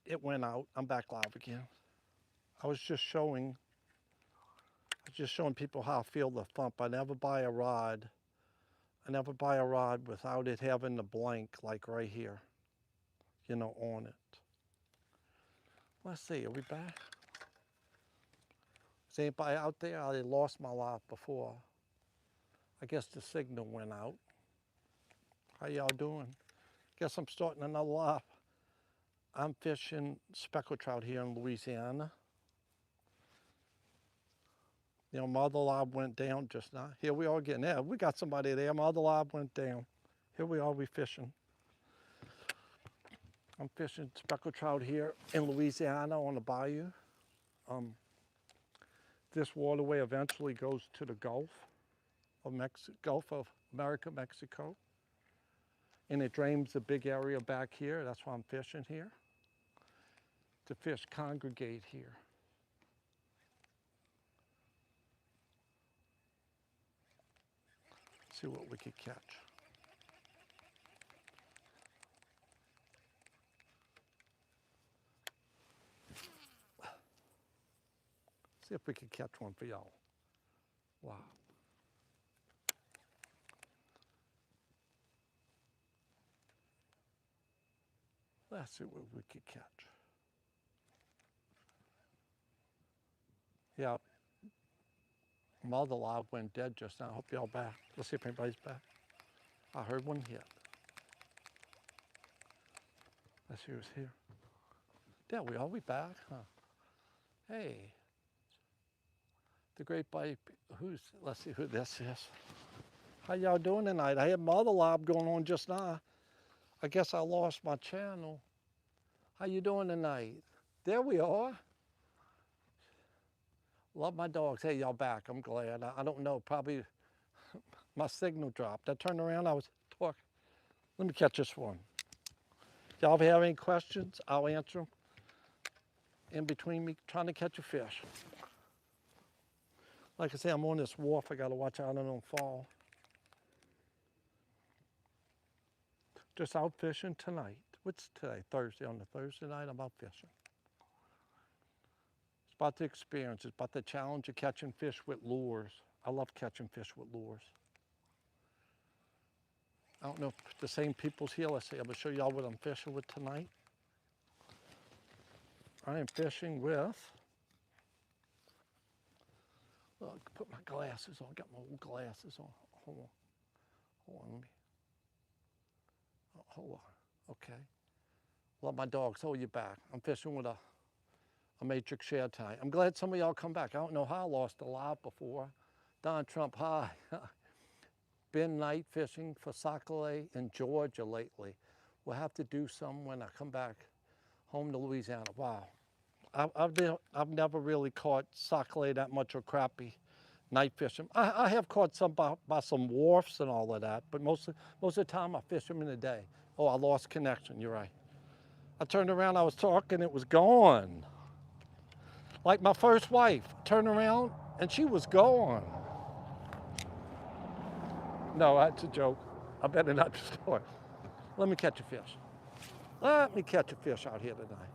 It went out. I'm back live again. I was just showing people how I feel the thump. I never buy a rod. I never buy a rod without it having the blank, like right here, on it. Let's see, are we back? Is anybody out there? I lost my live before. I guess the signal went out. How y'all doing? Guess I'm starting another live. I'm fishing speckled trout here in Louisiana. My other live went down just now. Here we are again. Yeah, we got somebody there. My other live went down. Here we are, we fishing. I'm fishing speckled trout here in Louisiana on the Bayou. This waterway eventually goes to the Gulf of America, Mexico. And it drains a big area back here. That's why I'm fishing here. The fish congregate here. See what we could catch. See if we can catch one for y'all. Wow. Let's see what we could catch. Yeah, my other live went dead just now. I hope y'all back. Let's see if anybody's back. I heard one hit. Let's see who's here. There we are, we back, huh? Hey. The great Bayou, let's see who this is. How y'all doing tonight? I had my other live going on just now. I guess I lost my channel. How you doing tonight? There we are. Love my dogs. Hey, y'all back. I'm glad. I don't know, probably my signal dropped. I turned around, I was talking. Let me catch this one. Y'all have any questions? I'll answer them. In between me trying to catch a fish. Like I say, I'm on this wharf. I got to watch out I don't fall. Just out fishing tonight. What's today? Thursday. On the Thursday night, I'm out fishing. It's about the experience. It's about the challenge of catching fish with lures. I love catching fish with lures. I don't know if the same people's here. Let's see. I'm going to show y'all what I'm fishing with tonight. I am fishing with, look, put my glasses on. Got my old glasses on. Hold on. Let me. Oh, hold on. Okay. Love my dogs. Hold you back. I'm fishing with a matrix shad tonight. I'm glad some of y'all come back. I don't know how I lost a live before. Don Trump, hi. Been night fishing for sockeye in Georgia lately. We'll have to do some when I come back home to Louisiana. Wow. I've never really caught sockeye that much or crappie night fishing. I have caught some by some wharfs and all of that, but most of the time I fish them in the day. Oh, I lost connection, you're right. I turned around, I was talking, it was gone. Like my first wife, turned around and she was gone. No, that's a joke. I better not start. Let me catch a fish. Let me catch a fish out here tonight.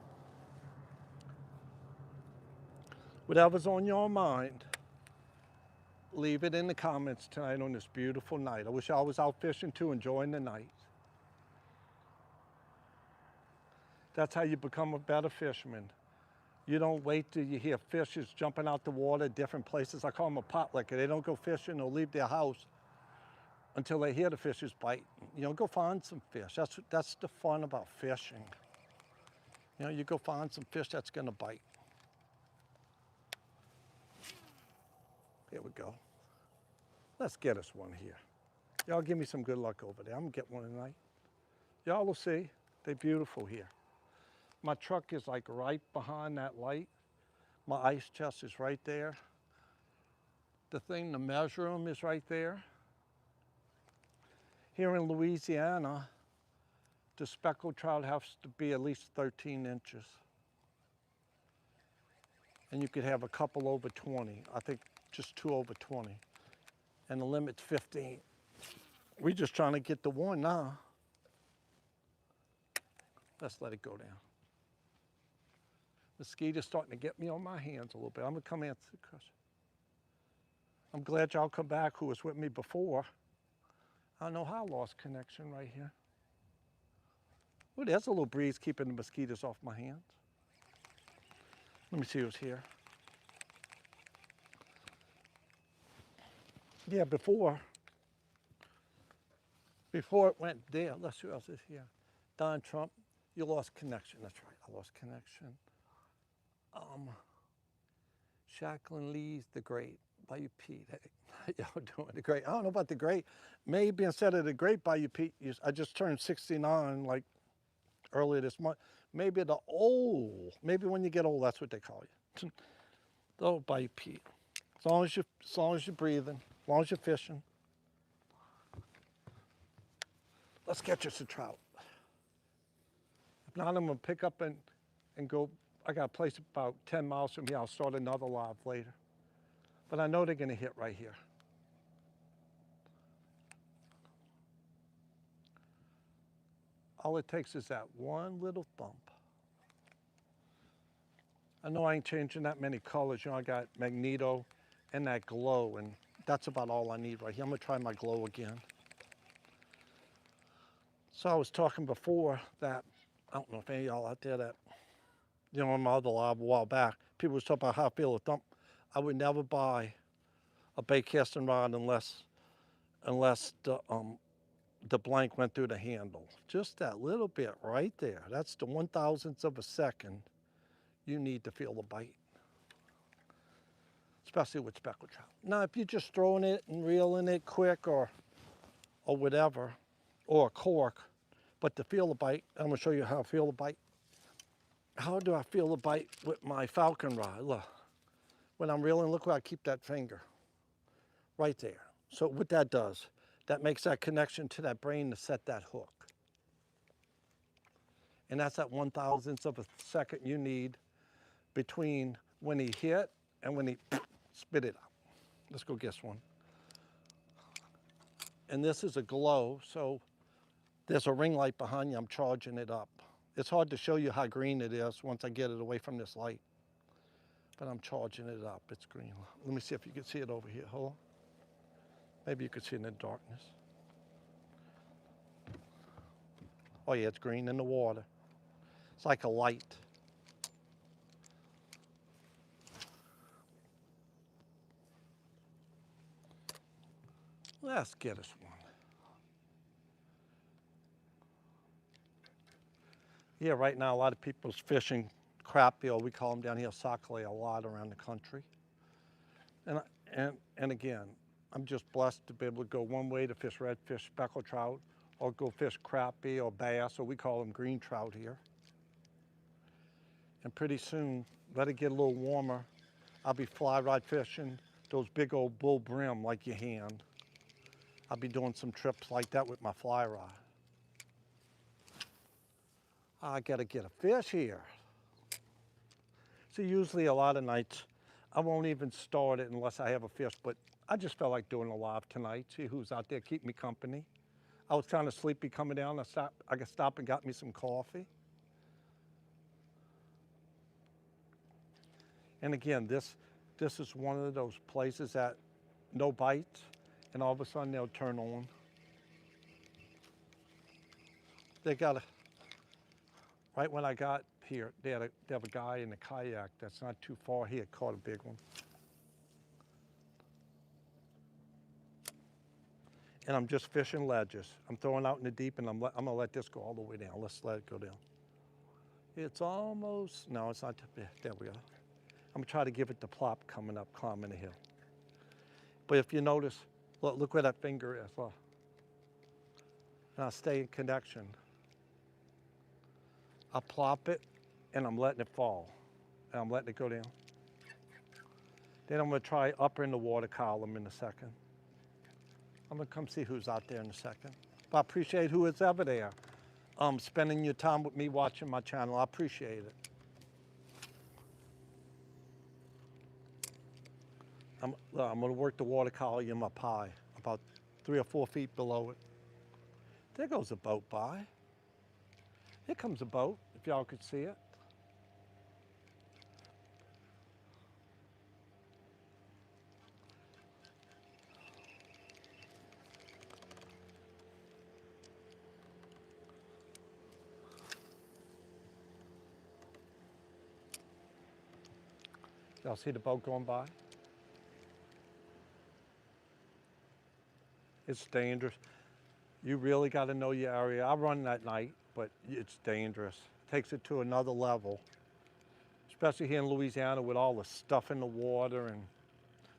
Whatever's on your mind, leave it in the comments tonight on this beautiful night. I wish I was out fishing too, enjoying the night. That's how you become a better fisherman. You don't wait till you hear fishes jumping out the water, different places. I call them a potlicker. They don't go fishing or leave their house until they hear the fishes bite. Go find some fish. That's the fun about fishing. You go find some fish that's gonna bite. Here we go. Let's get us one here. Y'all give me some good luck over there. I'm gonna get one tonight. Y'all will see. They're beautiful here. My truck is like right behind that light. My ice chest is right there. The thing to measure them is right there. Here in Louisiana, the speckled trout has to be at least 13 inches. And you could have a couple over 20. I think just 2 over 20. And the limit's 15. We're just trying to get the one now. Let's let it go down. Mosquitoes starting to get me on my hands a little bit. I'm gonna come answer the question. I'm glad y'all come back who was with me before. I don't know how I lost connection right here. Oh, there's a little breeze keeping the mosquitoes off my hands. Let me see who's here. Yeah, before it went there, let's see who else is here. Don Trump, you lost connection. That's right, I lost connection. Jacqueline Lee's the Great, Bayou Pete. Hey, how y'all doing? The Great. I don't know about the Great. Maybe instead of the Great Bayou Pete, I just turned 69 like earlier this month. Maybe the old. Maybe when you get old, that's what they call you. The old Bayou Pete. As long as you're breathing, as long as you're fishing. Let's get you some trout. If not, I'm gonna pick up and go. I got a place about 10 miles from here. I'll start another live later. But I know they're gonna hit right here. All it takes is that one little thump. I know I ain't changing that many colors. You know, I got magneto and that glow, and that's about all I need right here. I'm gonna try my glow again. So I was talking before that, I don't know if any of y'all out there that, you know, on my other live a while back, people was talking about how I feel a thump. I would never buy a bait casting rod unless the blank went through the handle. Just that little bit right there. That's the 1,000th of a second you need to feel the bite, especially with speckled trout. Now, if you're just throwing it and reeling it quick or whatever, or a cork, but to feel the bite, I'm gonna show you how I feel the bite. How do I feel the bite with my falcon rod? Look, when I'm reeling, look where I keep that finger, right there. So what that does, that makes that connection to that brain to set that hook. And that's that 1,000th of a second you need between when he hit and when he spit it out. Let's go guess one. And this is a glow, so there's a ring light behind you. I'm charging it up. It's hard to show you how green it is once I get it away from this light, but I'm charging it up. It's green. Let me see if you can see it over here. Hold on. Maybe you could see it in the darkness. Oh yeah, it's green in the water. It's like a light. Let's get us one. Yeah, right now a lot of people's fishing crappie, or we call them down here sockeye, a lot around the country. And again, I'm just blessed to be able to go one way to fish redfish, speckled trout, or go fish crappie or bass, or we call them green trout here. And pretty soon, let it get a little warmer, I'll be fly rod fishing those big old bull brim like your hand. I'll be doing some trips like that with my fly rod. I gotta get a fish here. So usually a lot of nights, I won't even start it unless I have a fish, but I just felt like doing a live tonight, see who's out there, keep me company. I was kind of sleepy coming down. I got stopped and got me some coffee. And again, this is one of those places that no bites, and all of a sudden they'll turn on. They got a, right when I got here, they have a guy in a kayak that's not too far. He had caught a big one. And I'm just fishing ledges. I'm throwing out in the deep, and I'm gonna let this go all the way down. Let's let it go down. It's almost, no, it's not too bad. There we go. I'm gonna try to give it the plop coming up, climbing the hill. But if you notice, look where that finger is. Look. And I'll stay in connection. I'll plop it, and I'm letting it fall. And I'm letting it go down. Then I'm gonna try upper in the water column in a second. I'm gonna come see who's out there in a second. But I appreciate who is ever there. Spending your time with me watching my channel. I appreciate it. I'm gonna work the water column up high, about 3 or 4 feet below it. There goes a boat by. Here comes a boat, if y'all could see it. Y'all see the boat going by? It's dangerous. You really got to know your area. I run at night, but it's dangerous. Takes it to another level, especially here in Louisiana with all the stuff in the water and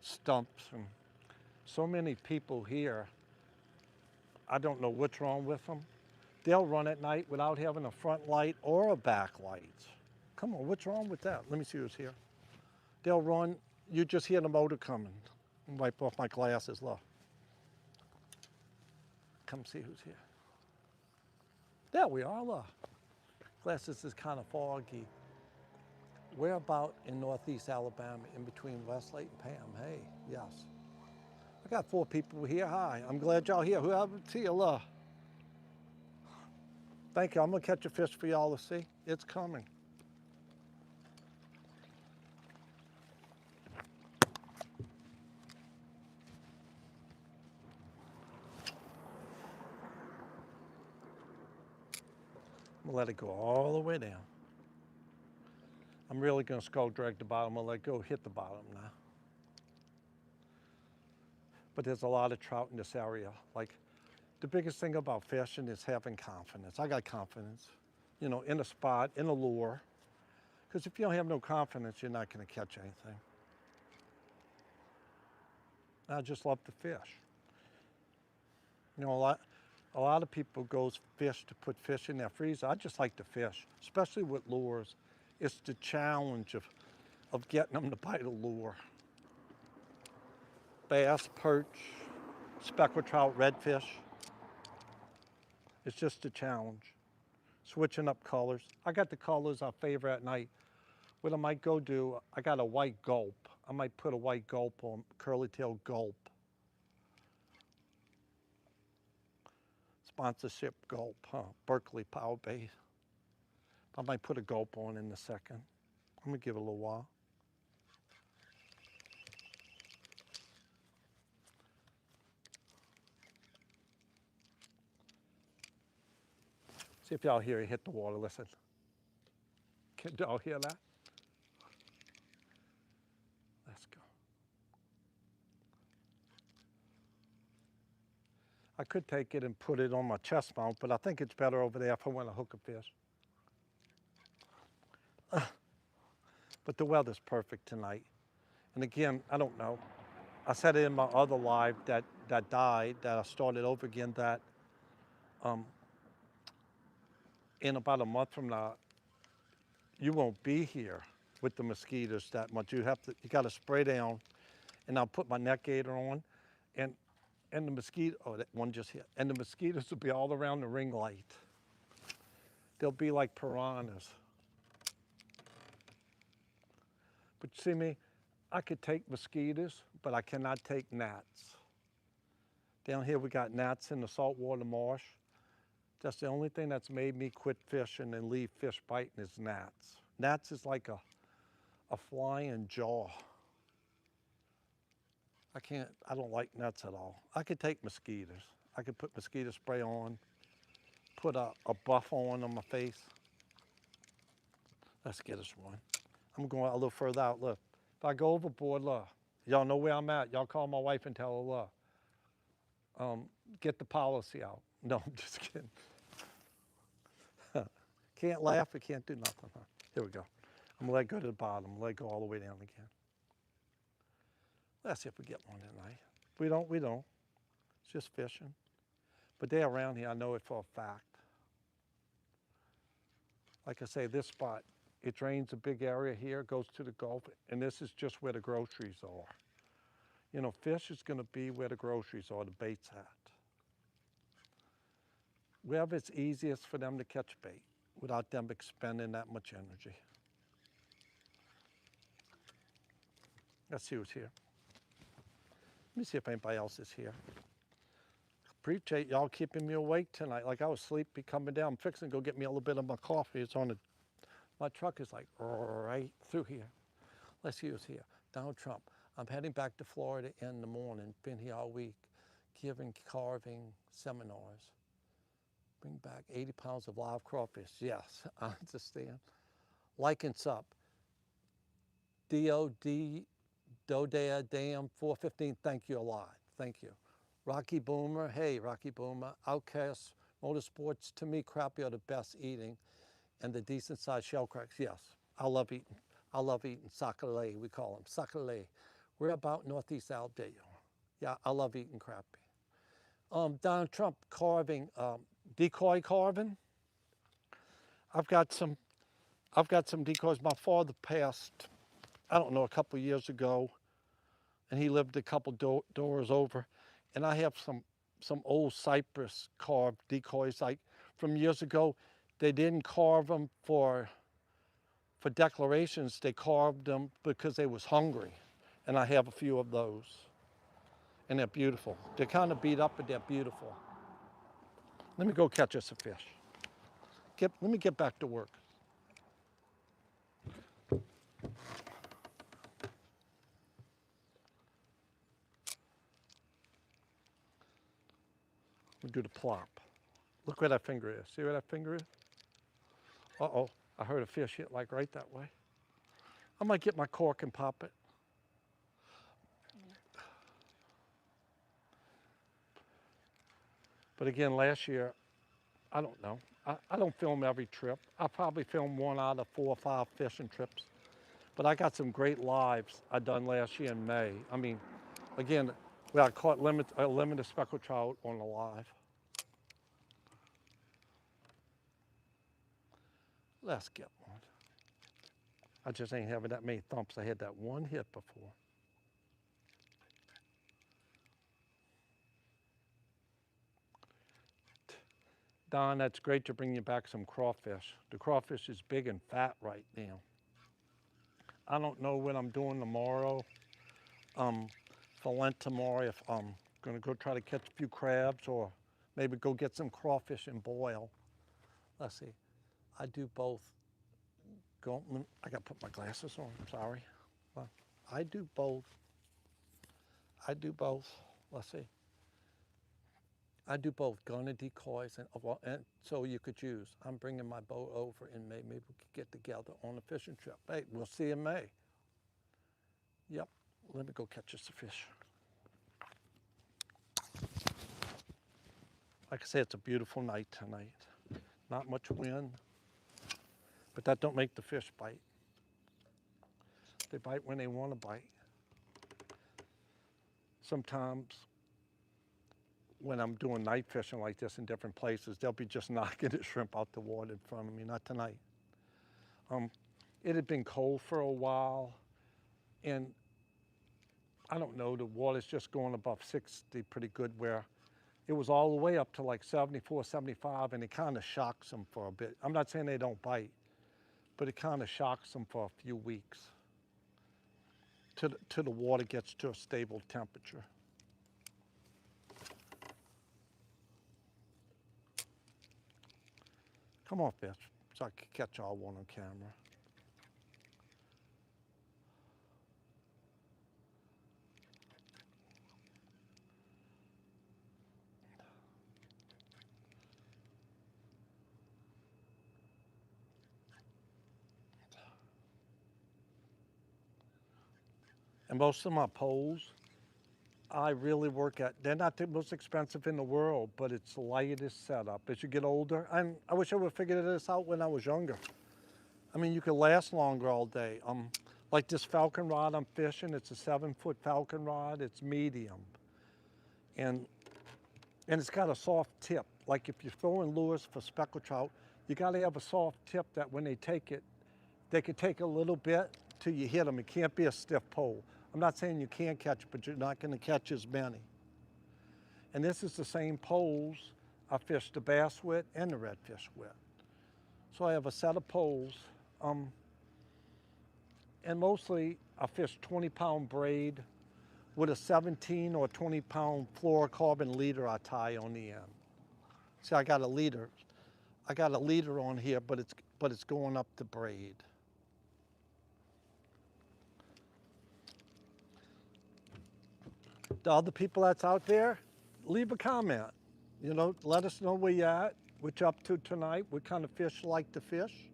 stumps and so many people here. I don't know what's wrong with them. They'll run at night without having a front light or a back light. Come on, what's wrong with that? Let me see who's here. They'll run, you just hear the motor coming. Wipe off my glasses, look. Come see who's here. There we are, look. Glasses is kind of foggy. We're about in northeast Alabama, in between Westlake and Pam. Hey, yes. I got 4 people here. Hi, I'm glad y'all here. Whoever see you, look. Thank you. I'm gonna catch a fish for y'all to see. It's coming. I'm gonna let it go all the way down. I'm really gonna skull drag the bottom. I'm gonna let it go hit the bottom now. But there's a lot of trout in this area. Like, the biggest thing about fishing is having confidence. I got confidence, you know, in a spot, in a lure. Because if you don't have no confidence, you're not gonna catch anything. I just love to fish. You know, a lot of people goes fish to put fish in their freezer. I just like to fish, especially with lures. It's the challenge of getting them to bite a lure. Bass, perch, speckled trout, redfish. It's just a challenge. Switching up colors. I got the colors I favor at night. What I might go do, I got a white gulp. I might put a white gulp on, curly tail gulp. Sponsorship gulp, huh? Berkeley Power Base. I might put a gulp on in a second. I'm gonna give it a little while. See if y'all hear it hit the water, listen. Can y'all hear that? Let's go. I could take it and put it on my chest mount, but I think it's better over there if I want to hook a fish. But the weather's perfect tonight. And again, I don't know. I said it in my other live that died, that I started over again, that in about a month from now, you won't be here with the mosquitoes that much. You got to spray down, and I'll put my neck gaiter on, and the mosquito, oh, that one just hit, and the mosquitoes will be all around the ring light. They'll be like piranhas. But see me, I could take mosquitoes, but I cannot take gnats. Down here we got gnats in the saltwater marsh. That's the only thing that's made me quit fishing and leave fish biting is gnats. Gnats is like a flying jaw. I don't like gnats at all. I could take mosquitoes. I could put mosquito spray on, put a buff on my face. Let's get us one. I'm going a little further out, look. If I go overboard, look, y'all know where I'm at. Y'all call my wife and tell her, look, get the policy out. No, I'm just kidding. Can't laugh, but can't do nothing, huh? Here we go. I'm gonna let go to the bottom, let it go all the way down again. Let's see if we get one tonight. If we don't. It's just fishing. But they're around here, I know it for a fact. Like I say, this spot, it drains a big area here, goes to the Gulf, and this is just where the groceries are. You know, fish is gonna be where the groceries are, the bait's at. Wherever it's easiest for them to catch bait without them expending that much energy. Let's see who's here. Let me see if anybody else is here. Appreciate y'all keeping me awake tonight. Like I was sleepy coming down. I'm fixing to go get me a little bit of my coffee. It's on my truck is like right through here. Let's see who's here. Donald Trump. I'm heading back to Florida in the morning. Been here all week, giving carving seminars. Bring back 80 pounds of live crawfish. Yes, I understand. Like and sub. DOD, Dodea Dam 415, thank you a lot. Thank you. Rocky Boomer, hey, Rocky Boomer. Outcast Motorsports, to me, crappie are the best eating, and the decent sized shell cracks, yes. I love eating. I love eating sacalé, we call them, sacalé. We're about northeast Alabama. Yeah, I love eating crappie. Donald Trump carving, decoy carving. I've got some decoys. My father passed, I don't know, a couple of years ago, and he lived a couple doors over. And I have some old cypress carved decoys, like from years ago. They didn't carve them for declarations. They carved them because they was hungry. And I have a few of those. And they're beautiful. They're kind of beat up, but they're beautiful. Let me go catch us a fish. Let me get back to work. We'll do the plop. Look where that finger is. See where that finger is? Uh-oh, I heard a fish hit like right that way. I might get my cork and pop it. But again, last year, I don't know. I don't film every trip. I probably film 1 out of 4 or 5 fishing trips. But I got some great lives I done last year in May. I mean, again, I caught a limited speckled trout on the live. Let's get one. I just ain't having that many thumps. I had that one hit before. Don, that's great to bring you back some crawfish. The crawfish is big and fat right now. I don't know what I'm doing tomorrow. For Lent tomorrow, if I'm gonna go try to catch a few crabs or maybe go get some crawfish and boil. Let's see, I do both. I gotta put my glasses on, I'm sorry. Well, I do both. Let's see. I do both gun and decoys, and so you could choose. I'm bringing my boat over in May. Maybe we could get together on a fishing trip. Hey, we'll see you in May. Yep, let me go catch us a fish. Like I said, it's a beautiful night tonight. Not much wind, but that don't make the fish bite. They bite when they want to bite. Sometimes when I'm doing night fishing like this in different places, they'll be just knocking the shrimp out the water in front of me. Not tonight. It had been cold for a while, and I don't know, the water's just going above 60 pretty good, where it was all the way up to like 74, 75, and it kind of shocks them for a bit. I'm not saying they don't bite, but it kind of shocks them for a few weeks till the water gets to a stable temperature. Come on, fish, so I can catch all one on camera. And most of my poles, I really work at, they're not the most expensive in the world, but it's the lightest setup. As you get older, and I wish I would have figured this out when I was younger. I mean, you could last longer all day. Like this falcon rod I'm fishing, it's a 7-foot falcon rod, it's medium. And it's got a soft tip. Like if you're throwing lures for speckled trout, you gotta have a soft tip that when they take it, they could take a little bit till you hit them. It can't be a stiff pole. I'm not saying you can't catch it, but you're not gonna catch as many. And this is the same poles I fish the bass with and the redfish with. So I have a set of poles, and mostly I fish 20-pound braid with a 17 or 20-pound fluorocarbon leader I tie on the end. See, I got a leader on here, but it's going up the braid. The other people that's out there, leave a comment. You know, let us know where you're at, what you're up to tonight, what kind of fish you like to fish.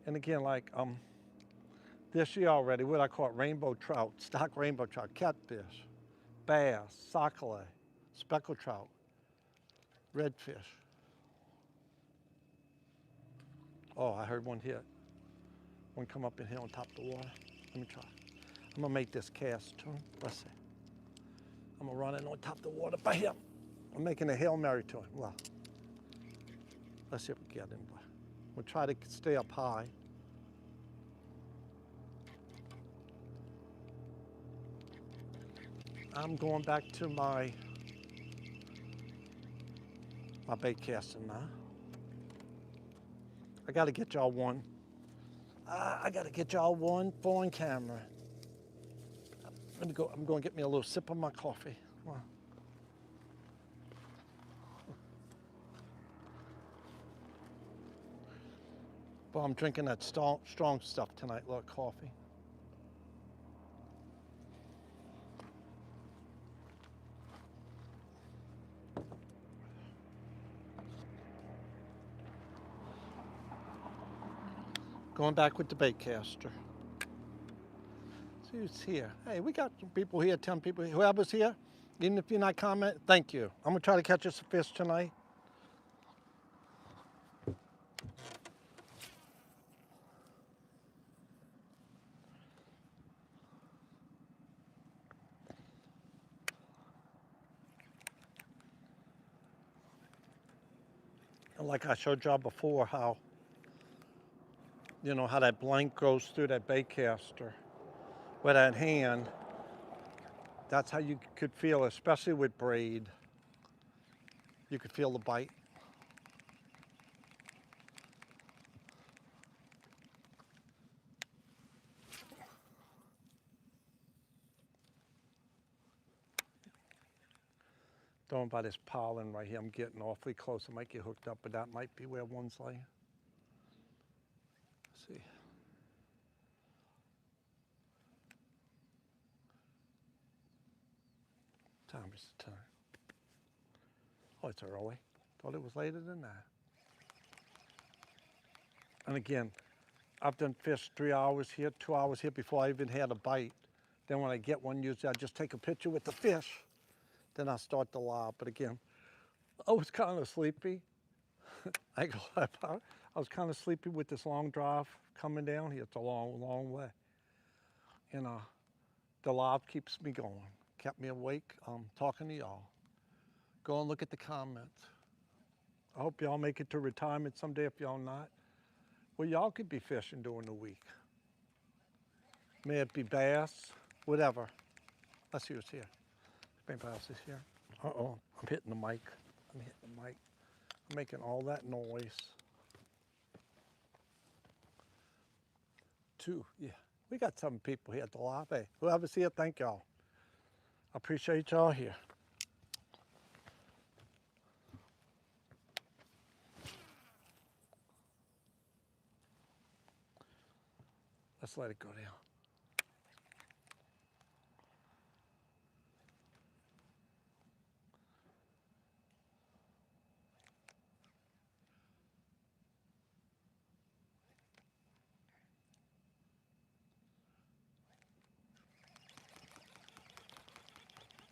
And again, like this year already, what I caught rainbow trout, stock rainbow trout, catfish, bass, sockeye, speckled trout, redfish. Oh, I heard one hit. One come up in here on top of the water. Let me try. I'm gonna make this cast too. Let's see. I'm gonna run it on top of the water by him. I'm making a Hail Mary to him. Well, let's see if we get him. We'll try to stay up high. I'm going back to my bait casting now. I gotta get y'all one. I gotta get y'all one phone camera. Let me go. I'm going to get me a little sip of my coffee. Wow. Well, I'm drinking that strong stuff tonight, a little coffee. Going back with the bait caster. See who's here. Hey, we got some people here, 10 people. Whoever's here, even if you're not commenting, thank you. I'm gonna try to catch us a fish tonight. And like I showed y'all before, how, you know, how that blank goes through that bait caster with that hand. That's how you could feel, especially with braid. You could feel the bite. Down by this pollen right here, I'm getting awfully close. I might get hooked up, but that might be where one's laying. Let's see. Time is the time. Oh, it's early. Thought it was later than that. And again, I've done fish 3 hours here, 2 hours here before I even had a bite. Then when I get one, usually I just take a picture with the fish. Then I start the live. But again, I was kind of sleepy. I ain't gonna lie about it. I was kind of sleepy with this long drive coming down here. It's a long, long way. And the live keeps me going. Kept me awake, talking to y'all. Go and look at the comments. I hope y'all make it to retirement someday if y'all not. Well, y'all could be fishing during the week. May it be bass, whatever. Let's see who's here. Maybe bass is here. Uh-oh, I'm hitting the mic. I'm hitting the mic. I'm making all that noise. 2, yeah. We got some people here at the live. Hey, whoever's here, thank y'all. I appreciate y'all here. Let's let it go down.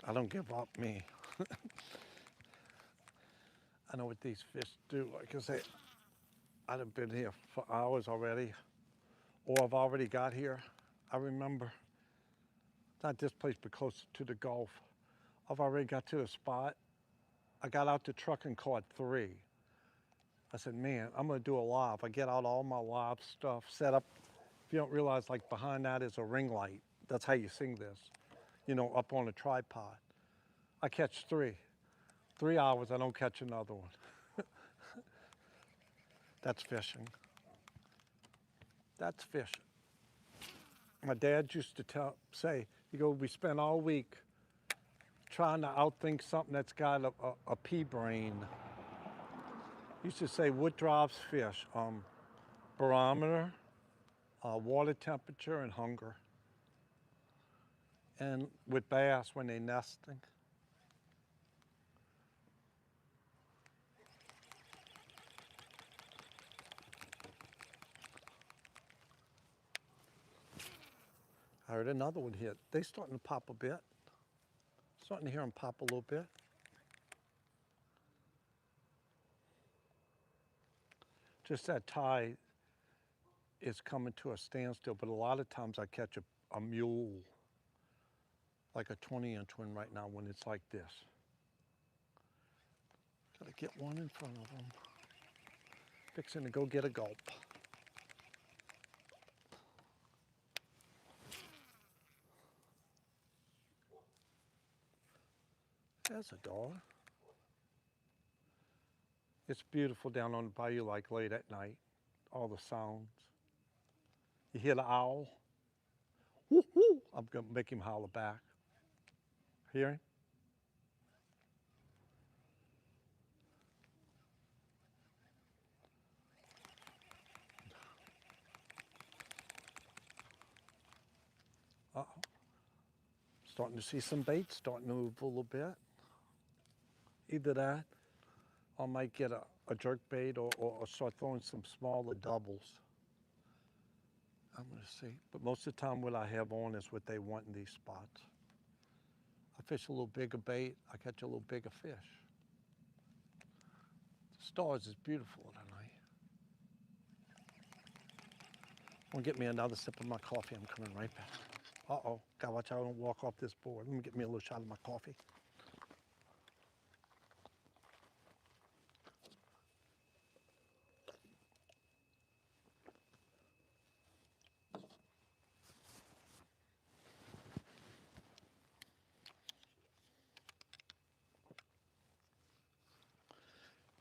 I don't give up, me. I know what these fish do. Like I say, I've been here for hours already, or I've already got here. I remember, not this place, but closer to the Gulf. I've already got to the spot. I got out the truck and caught 3. I said, man, I'm gonna do a live. I get out all my live stuff, set up. If you don't realize, like behind that is a ring light. That's how you sing this, you know, up on a tripod. I catch 3. 3 hours, I don't catch another one. That's fishing. That's fishing. My dad used to say, he goes, we spend all week trying to outthink something that's got a pea brain. He used to say, what drives fish? Barometer, water temperature, and hunger. And with bass, when they're nesting. I heard another one here. They starting to pop a bit. Starting to hear them pop a little bit. Just that tide is coming to a standstill, but a lot of times I catch a mule, like a 20-inch one right now when it's like this. Gotta get one in front of them. Fixing to go get a gulp. There's a dog. It's beautiful down on the bayou like late at night. All the sounds. You hear the owl? Woo, woo. I'm gonna make him holler back. Hear him? Uh-oh. Starting to see some bait, starting to move a little bit. Either that, or I might get a jerk bait or start throwing some smaller doubles. I'm gonna see. But most of the time what I have on is what they want in these spots. I fish a little bigger bait, I catch a little bigger fish. The stars is beautiful tonight. I'm gonna get me another sip of my coffee, I'm coming right back. Uh-oh, gotta watch out I don't walk off this board. Let me get me a little shot of my coffee.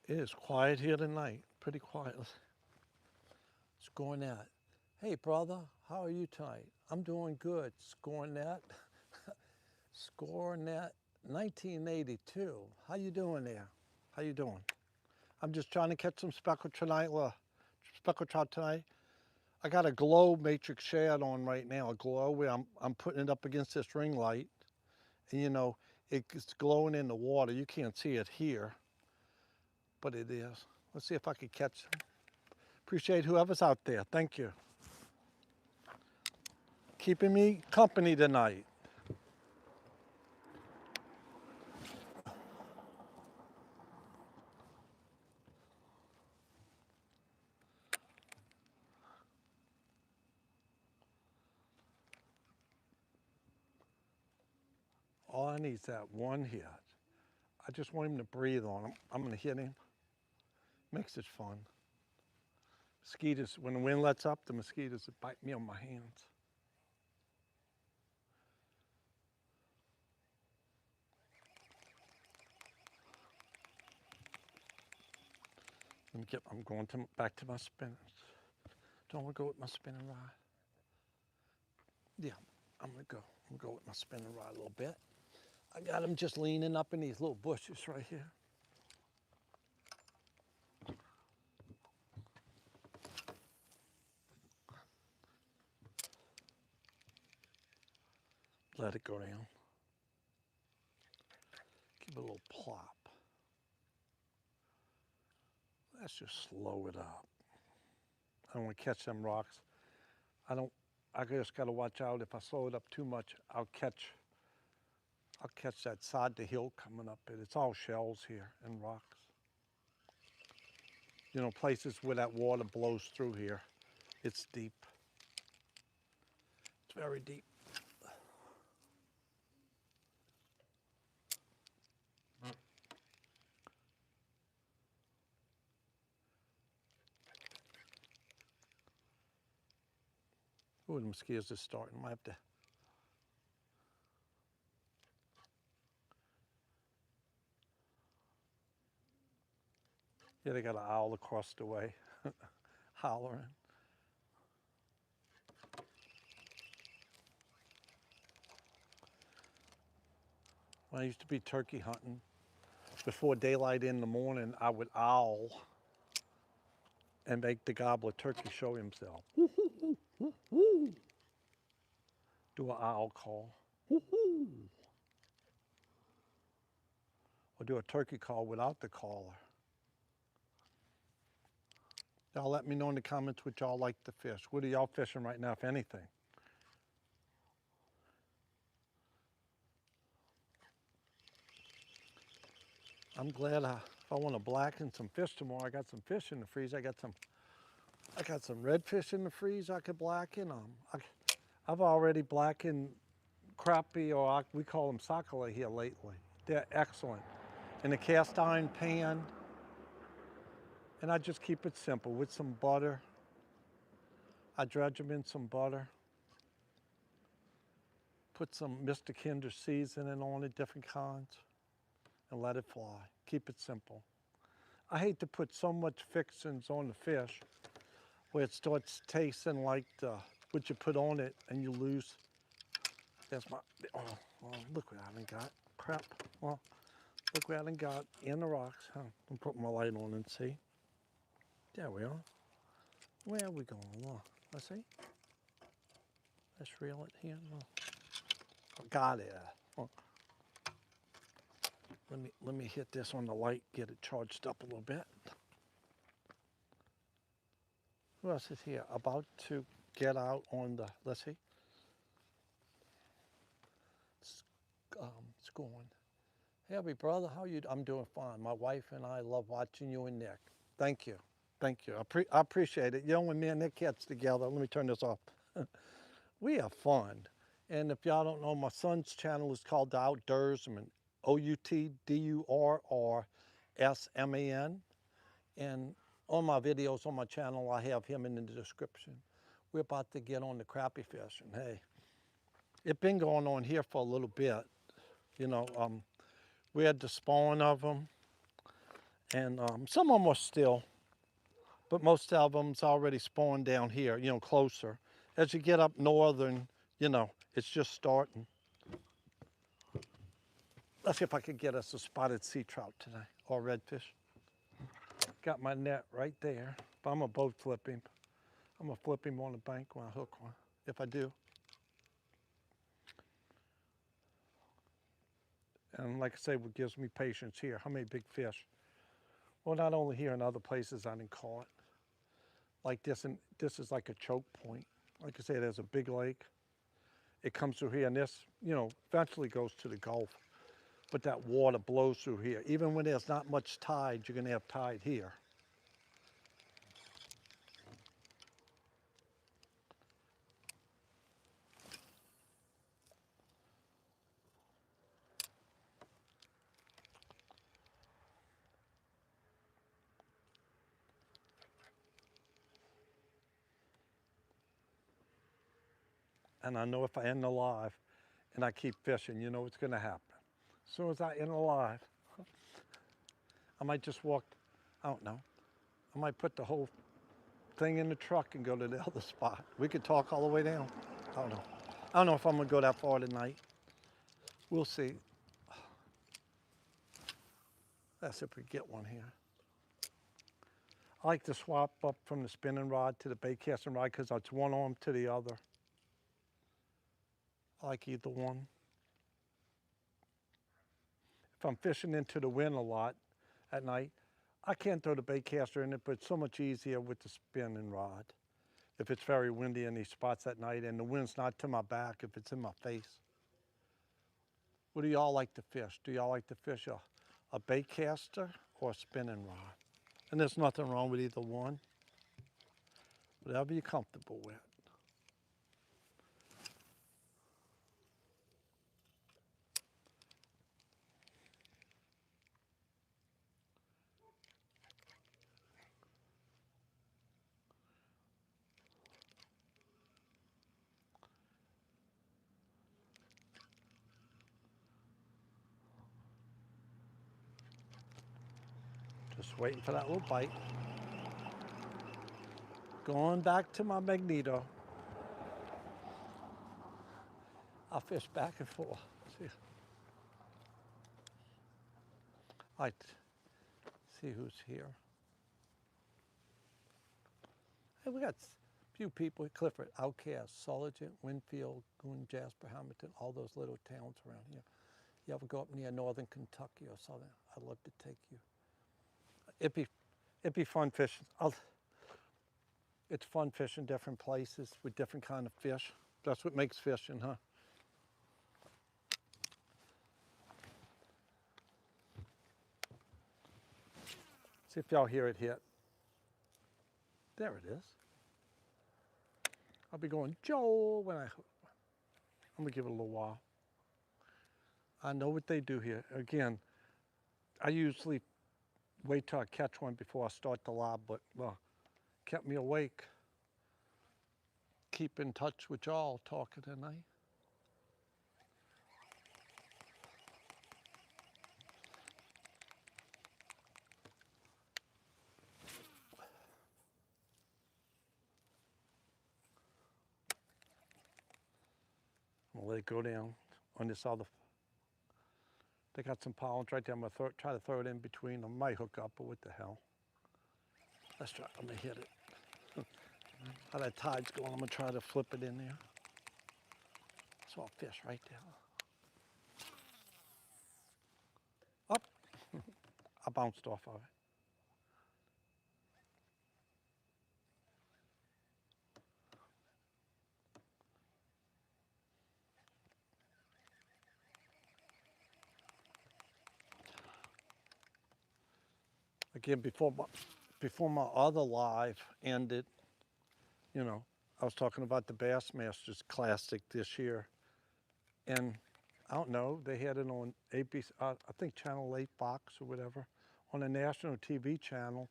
It is quiet here tonight, pretty quiet. It's going at. Hey brother, how are you tonight? I'm doing good. Scorenet, Scorenet 1982. How you doing there? How you doing? I'm just trying to catch some speckled trout tonight. I got a glow matrix shad on right now, a glow where I'm putting it up against this ring light. And you know, it's glowing in the water. You can't see it here, but it is. Let's see if I can catch them. Appreciate whoever's out there. Thank you. Keeping me company tonight. All I need is that one hit. I just want him to breathe on him. I'm gonna hit him. Makes it fun. Mosquitoes, when the wind lets up, the mosquitoes bite me on my hands. I'm going back to my spinners. Don't want to go with my spinning rod. Yeah, I'm gonna go with my spinning rod a little bit. I got him just leaning up in these little bushes right here. Let it go down. Give it a little plop. Let's just slow it up. I don't want to catch them rocks. I just got to watch out. If I slow it up too much, I'll catch that side to hill coming up. It's all shells here and rocks. You know, places where that water blows through here. It's deep. It's very deep. Ooh, the mosquitoes are starting. Might have to. Yeah, they got an owl across the way, hollering. When I used to be turkey hunting, before daylight in the morning, I would owl and make the gobbler turkey show himself. Do an owl call. Or do a turkey call without the caller. Y'all let me know in the comments what y'all like to fish. What are y'all fishing right now, if anything? I'm glad if I want to blacken some fish tomorrow, I got some fish in the freezer. I got some redfish in the freezer I could blacken. I've already blackened crappie, or we call them sakala here lately. They're excellent. In a cast iron pan, and I just keep it simple with some butter. I dredge them in some butter. Put some Mr. Kinder seasoning on it, different kinds, and let it fly. Keep it simple. I hate to put so much fixings on the fish where it starts tasting like what you put on it and you lose. That's my, oh, well, look what I done got. Crap. Well, look what I done got in the rocks. Huh. I'm putting my light on and see. There we are. Where are we going? Let's see. Let's reel it here. Got it. Oh. Let me hit this on the light, get it charged up a little bit. Who else is here? About to get out on the, let's see. It's going. Hey, brother, how you? I'm doing fine. My wife and I love watching you and Nick. Thank you. Thank you. I appreciate it. You know, when me and Nick gets together, let me turn this off. We have fun. And if y'all don't know, my son's channel is called The Outdoorsman, OUTDURRSMAN. And on my videos on my channel, I have him in the description. We're about to get on the crappie fishing. Hey, it's been going on here for a little bit. You know, we had the spawn of them, and some of them are still, but most of them's already spawned down here, you know, closer. As you get up northern, you know, it's just starting. Let's see if I could get us a spotted sea trout today, or redfish. Got my net right there, but I'm gonna boat flip him. I'm gonna flip him on the bank when I hook one, if I do. And like I say, what gives me patience here, how many big fish? Well, not only here, in other places I done caught. Like this, and this is like a choke point. Like I say, there's a big lake. It comes through here, and this, you know, eventually goes to the Gulf. But that water blows through here. Even when there's not much tide, you're gonna have tide here. And I know if I end alive and I keep fishing, you know what's gonna happen. As soon as I end alive, I might just walk, I don't know, I might put the whole thing in the truck and go to the other spot. We could talk all the way down. I don't know. I don't know if I'm gonna go that far tonight. We'll see. Let's see if we get one here. I like to swap up from the spinning rod to the bait casting rod because it's one arm to the other. I like either one. If I'm fishing into the wind a lot at night, I can't throw the bait caster in it, but it's so much easier with the spinning rod. If it's very windy in these spots at night and the wind's not to my back, if it's in my face. What do y'all like to fish? Do y'all like to fish a bait caster or a spinning rod? And there's nothing wrong with either one. Whatever you're comfortable with. Just waiting for that little bite. Going back to my magneto. I'll fish back and forth. See. All right, see who's here. Hey, we got a few people, Clifford, Outcast, Solagent, Winfield, Goon, Jasper, Hamilton, all those little towns around here. You ever go up near northern Kentucky or southern? I'd love to take you. It'd be fun fishing. It's fun fishing different places with different kind of fish. That's what makes fishing, huh? See if y'all hear it hit. There it is. I'll be going, Joel, when I'm gonna give it a little while. I know what they do here. Again, I usually wait till I catch one before I start the lob, but well, kept me awake. Keep in touch with y'all talking tonight. I'm gonna let it go down on this other. They got some pounds right there. I'm gonna try to throw it in between them. Might hook up, but what the hell? Let's try. I'm gonna hit it. How that tide's going, I'm gonna try to flip it in there. Saw a fish right there. Up. I bounced off of it. Again, before my other live ended, you know, I was talking about the Bassmasters Classic this year, and I don't know, they had it on ABC, I think Channel 8 Fox or whatever, on a national TV channel,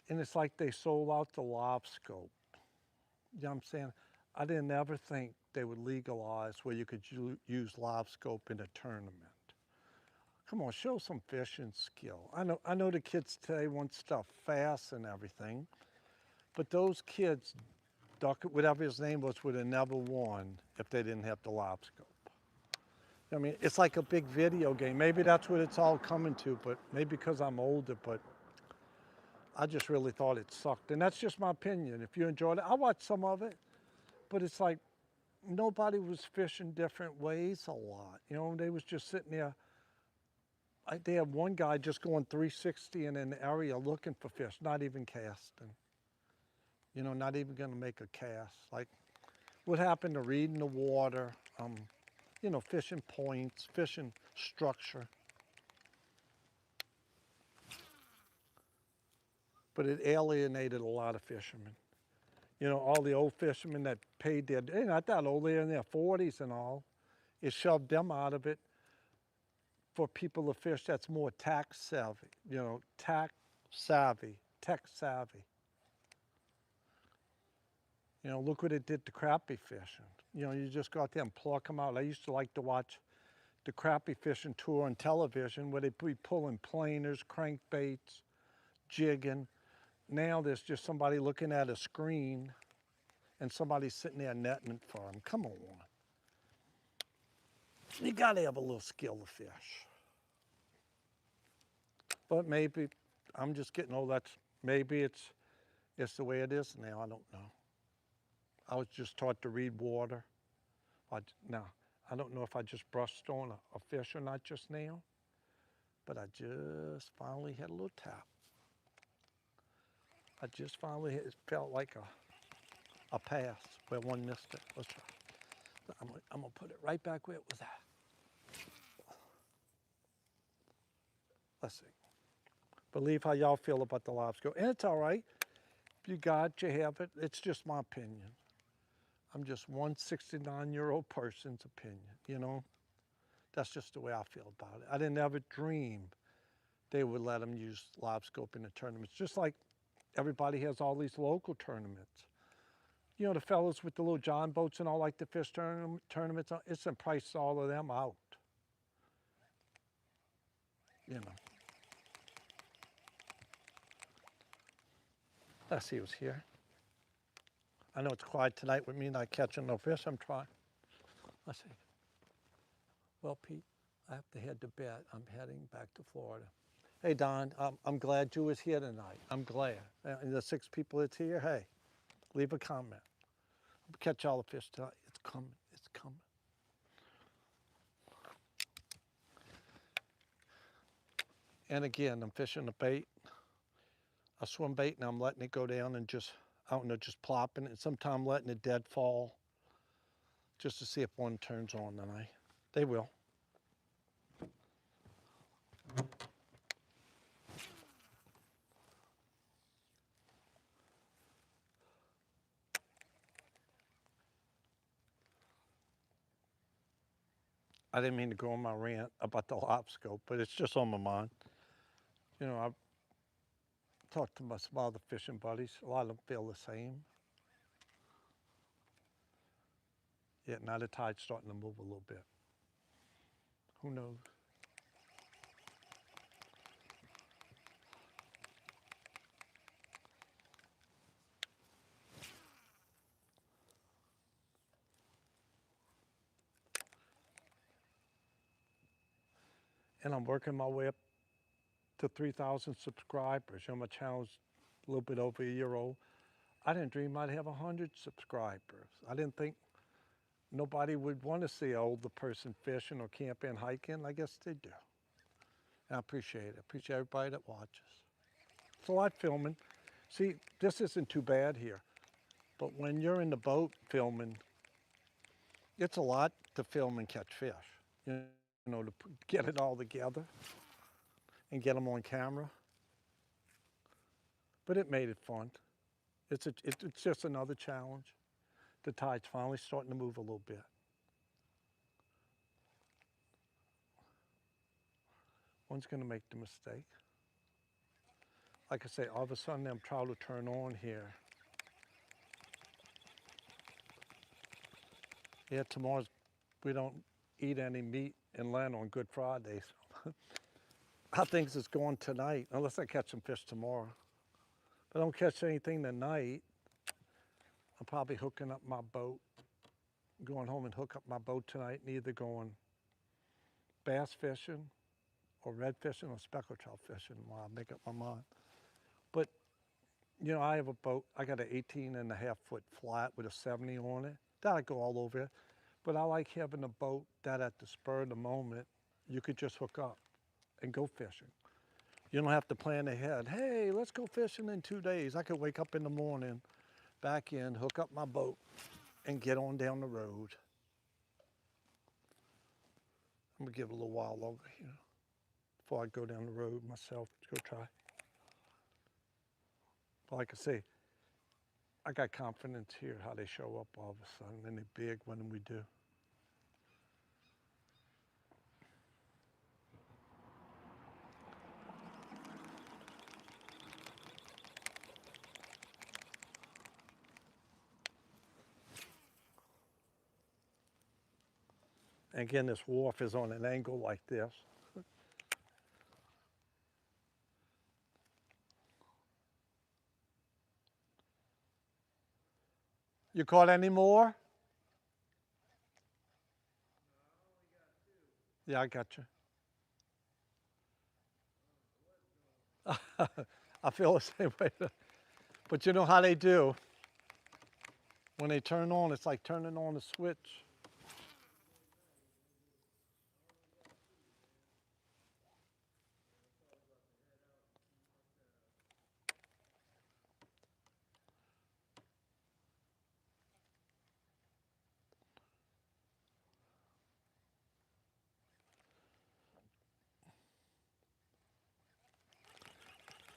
and it's like they sold out the lob scope. You know what I'm saying? I didn't ever think they would legalize where you could use live scope in a tournament. Come on, show some fishing skill. I know the kids today want stuff fast and everything, but those kids, whatever his name was, would have never won if they didn't have the live scope. I mean, it's like a big video game. Maybe that's what it's all coming to, but maybe because I'm older, but I just really thought it sucked. And that's just my opinion. If you enjoyed it, I watched some of it, but it's like nobody was fishing different ways a lot. You know, they was just sitting there. They had one guy just going 360 in an area looking for fish, not even casting. You know, not even gonna make a cast. Like, what happened to reading the water, you know, fishing points, fishing structure. But it alienated a lot of fishermen. You know, all the old fishermen that paid they're not that old, they're in their 40s and all. It shoved them out of it for people to fish that's more tech savvy, you know, tech savvy. You know, look what it did to crappie fishing. You know, you just go out there and pluck them out. I used to like to watch the crappie fishing tour on television where they'd be pulling planers, crankbaits, jigging. Now there's just somebody looking at a screen and somebody sitting there netting for them. Come on. You gotta have a little skill to fish. But maybe I'm just getting old. Maybe it's the way it is now. I don't know. I was just taught to read water. Now, I don't know if I just brushed on a fish or not just now, but I just finally had a little tap. I just finally, it felt like a pass where one missed it. Let's try. I'm gonna put it right back where it was at. Let's see. Believe how y'all feel about the live scope. And it's all right. If you got it, you have it. It's just my opinion. I'm just one 69-year-old person's opinion, you know? That's just the way I feel about it. I didn't ever dream they would let them use live scope in the tournaments, just like everybody has all these local tournaments. You know, the fellas with the little John boats and all, like the fish tournaments, it's going to price all of them out, you know. Let's see who's here. I know it's quiet tonight with me not catching no fish. I'm trying. Let's see. Well, Pete, I have to head to bed. I'm heading back to Florida. Hey, Don, I'm glad you was here tonight. I'm glad. And the 6 people that's here, hey, leave a comment. I'll catch all the fish tonight. It's coming. It's coming. And again, I'm fishing a bait, a swim bait, and I'm letting it go down and just, I don't know, just plopping it. Sometimes letting it dead fall just to see if one turns on tonight. They will. I didn't mean to go on my rant about the lop scope, but it's just on my mind. You know, I've talked to my other fishing buddies. A lot of them feel the same. Yeah, now the tide's starting to move a little bit. Who knows? And I'm working my way up to 3,000 subscribers. You know, my channel's a little bit over a year old. I didn't dream I'd have 100 subscribers. I didn't think nobody would want to see an older person fishing or camping, hiking. I guess they do. And I appreciate it. I appreciate everybody that watches. It's a lot filming. See, this isn't too bad here. But when you're in the boat filming, it's a lot to film and catch fish. You know, to get it all together and get them on camera. But it made it fun. It's just another challenge. The tide's finally starting to move a little bit. One's going to make the mistake. Like I say, all of a sudden them trout will turn on here. Yeah, tomorrow's, we don't eat any meat inland on Good Friday. So how things is going tonight, unless I catch some fish tomorrow. If I don't catch anything tonight, I'm probably hooking up my boat, going home and hook up my boat tonight and either going bass fishing or red fishing or speckled trout fishing while I make up my mind. But, you know, I have a boat, I got an 18.5-foot flat with a 70 on it. That'll go all over it. But I like having a boat that at the spur of the moment, you could just hook up and go fishing. You don't have to plan ahead. Hey, let's go fishing in 2 days. I could wake up in the morning, back in, hook up my boat, and get on down the road. I'm gonna give it a little while longer here before I go down the road myself to go try. But like I say, I got confidence here how they show up all of a sudden, and they're big when we do. And again, this wharf is on an angle like this. You caught any more? Yeah, I got you. I feel the same way. But you know how they do. When they turn on, it's like turning on a switch.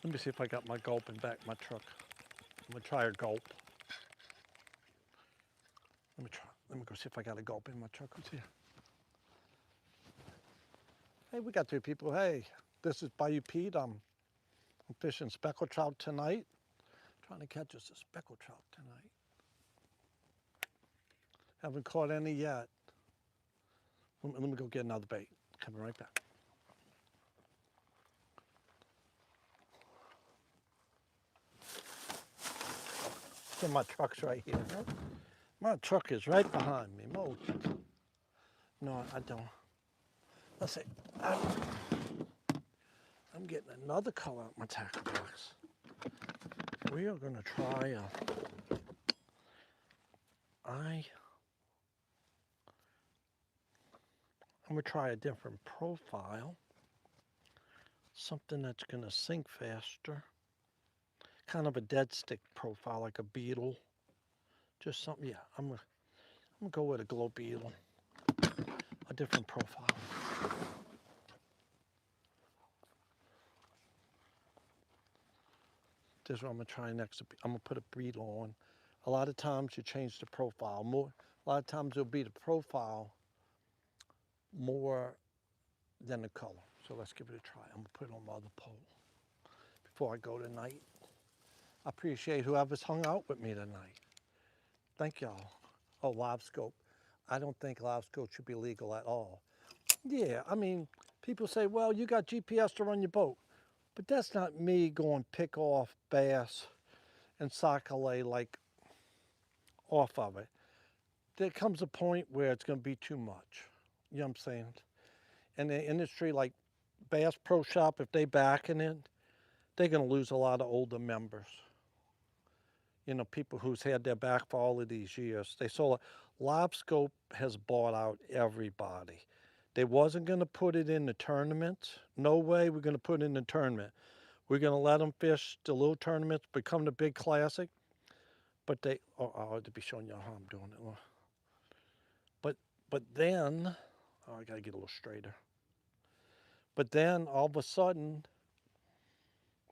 Let me see if I got my gulp in back my truck. I'm gonna try a gulp. Let me go see if I got a gulp in my truck. Who's here? Hey, we got 2 people. Hey, this is Bayou Pete. I'm fishing speckled trout tonight. Trying to catch us a speckled trout tonight. Haven't caught any yet. Let me go get another bait. Coming right back. So my truck's right here. My truck is right behind me. No, I don't. Let's see. I'm getting another color out my tackle box. We are going to try I'm going to try a different profile. Something that's going to sink faster. Kind of a dead stick profile, like a beetle. Just something, yeah, I'm gonna go with a glow beetle. A different profile. This is what I'm gonna try next. I'm gonna put a beetle on. A lot of times you change the profile more. A lot of times it'll be the profile more than the color. So let's give it a try. I'm gonna put it on my other pole before I go tonight. I appreciate whoever's hung out with me tonight. Thank y'all. Oh, live scope. I don't think live scope should be legal at all. Yeah, I mean, people say, well, you got GPS to run your boat. But that's not me going pick off bass and sac-a-lait like off of it. There comes a point where it's going to be too much. You know what I'm saying? And the industry like Bass Pro Shop, if they backing it, they're going to lose a lot of older members. You know, people who's had their back for all of these years. They saw Live Scope has bought out everybody. They wasn't going to put it in the tournaments. No way we're going to put it in the tournament. We're going to let them fish the little tournaments, become the big classic. But they, oh, I ought to be showing you how I'm doing it. But then, oh, I got to get a little straighter. But then all of a sudden,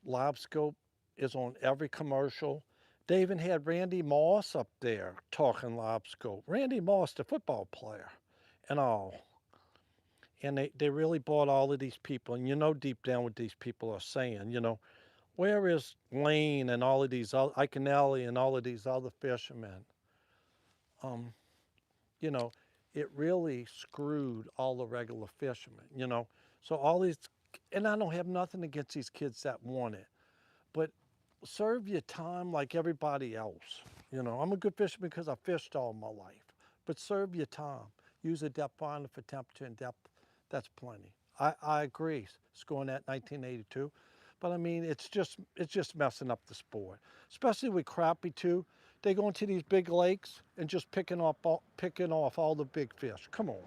Live Scope is on every commercial. They even had Randy Moss up there talking Live Scope. Randy Moss, the football player, and all. And they really bought all of these people. And you know deep down what these people are saying. You know, where is Lane and all of these, Iconelli and all of these other fishermen? You know, it really screwed all the regular fishermen, you know. So all these, and I don't have nothing against these kids that want it, but serve your time like everybody else. You know, I'm a good fisherman because I fished all my life, but serve your time. Use a depth finder for temperature and depth. That's plenty. I agree, scoring that 1982. But I mean, it's just messing up the sport, especially with crappie too. They go into these big lakes and just picking off all the big fish. Come on,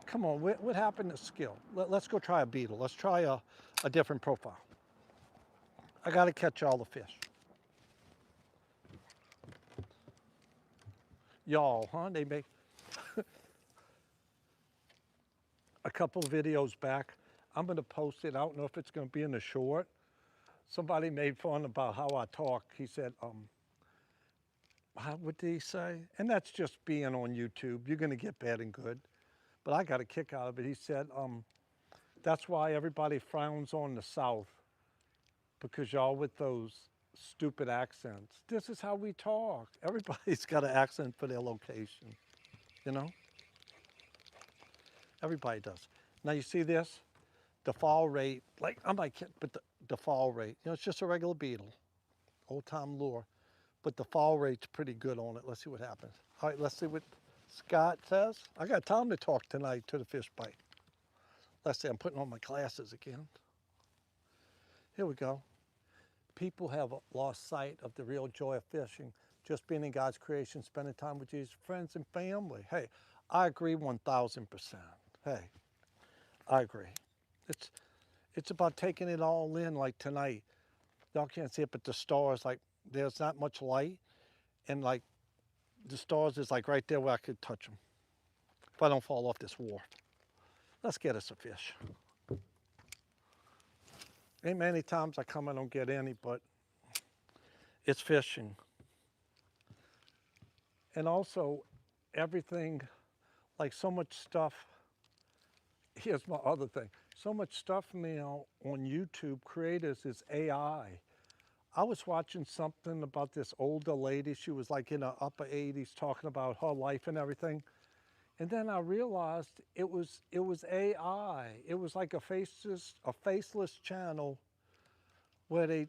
come on. What happened to skill? Let's go try a beetle. Let's try a different profile. I got to catch all the fish. Y'all, huh? They make a couple of videos back. I'm going to post it. I don't know if it's going to be in the short. Somebody made fun about how I talk. He said, what did he say? And that's just being on YouTube. You're going to get bad and good. But I got a kick out of it. He said, that's why everybody frowns on the South, because y'all with those stupid accents. This is how we talk. Everybody's got an accent for their location, you know? Everybody does. Now you see this? The fall rate, like I might get, but the fall rate, you know, it's just a regular beetle, old time lure, but the fall rate's pretty good on it. Let's see what happens. All right, let's see what Scott says. I got time to talk tonight to the fish bite. Let's see, I'm putting on my glasses again. Here we go. People have lost sight of the real joy of fishing, just being in God's creation, spending time with Jesus, friends and family. Hey, I agree 1,000%. Hey, I agree. It's about taking it all in, like tonight. Y'all can't see it, but the stars, like there's not much light, and like the stars is like right there where I could touch them if I don't fall off this wharf. Let's get us a fish. Ain't many times I come, I don't get any, but it's fishing. And also everything, like so much stuff, here's my other thing. So much stuff now on YouTube creators is AI. I was watching something about this older lady. She was like in her upper 80s talking about her life and everything. And then I realized it was AI. It was like a faceless channel where they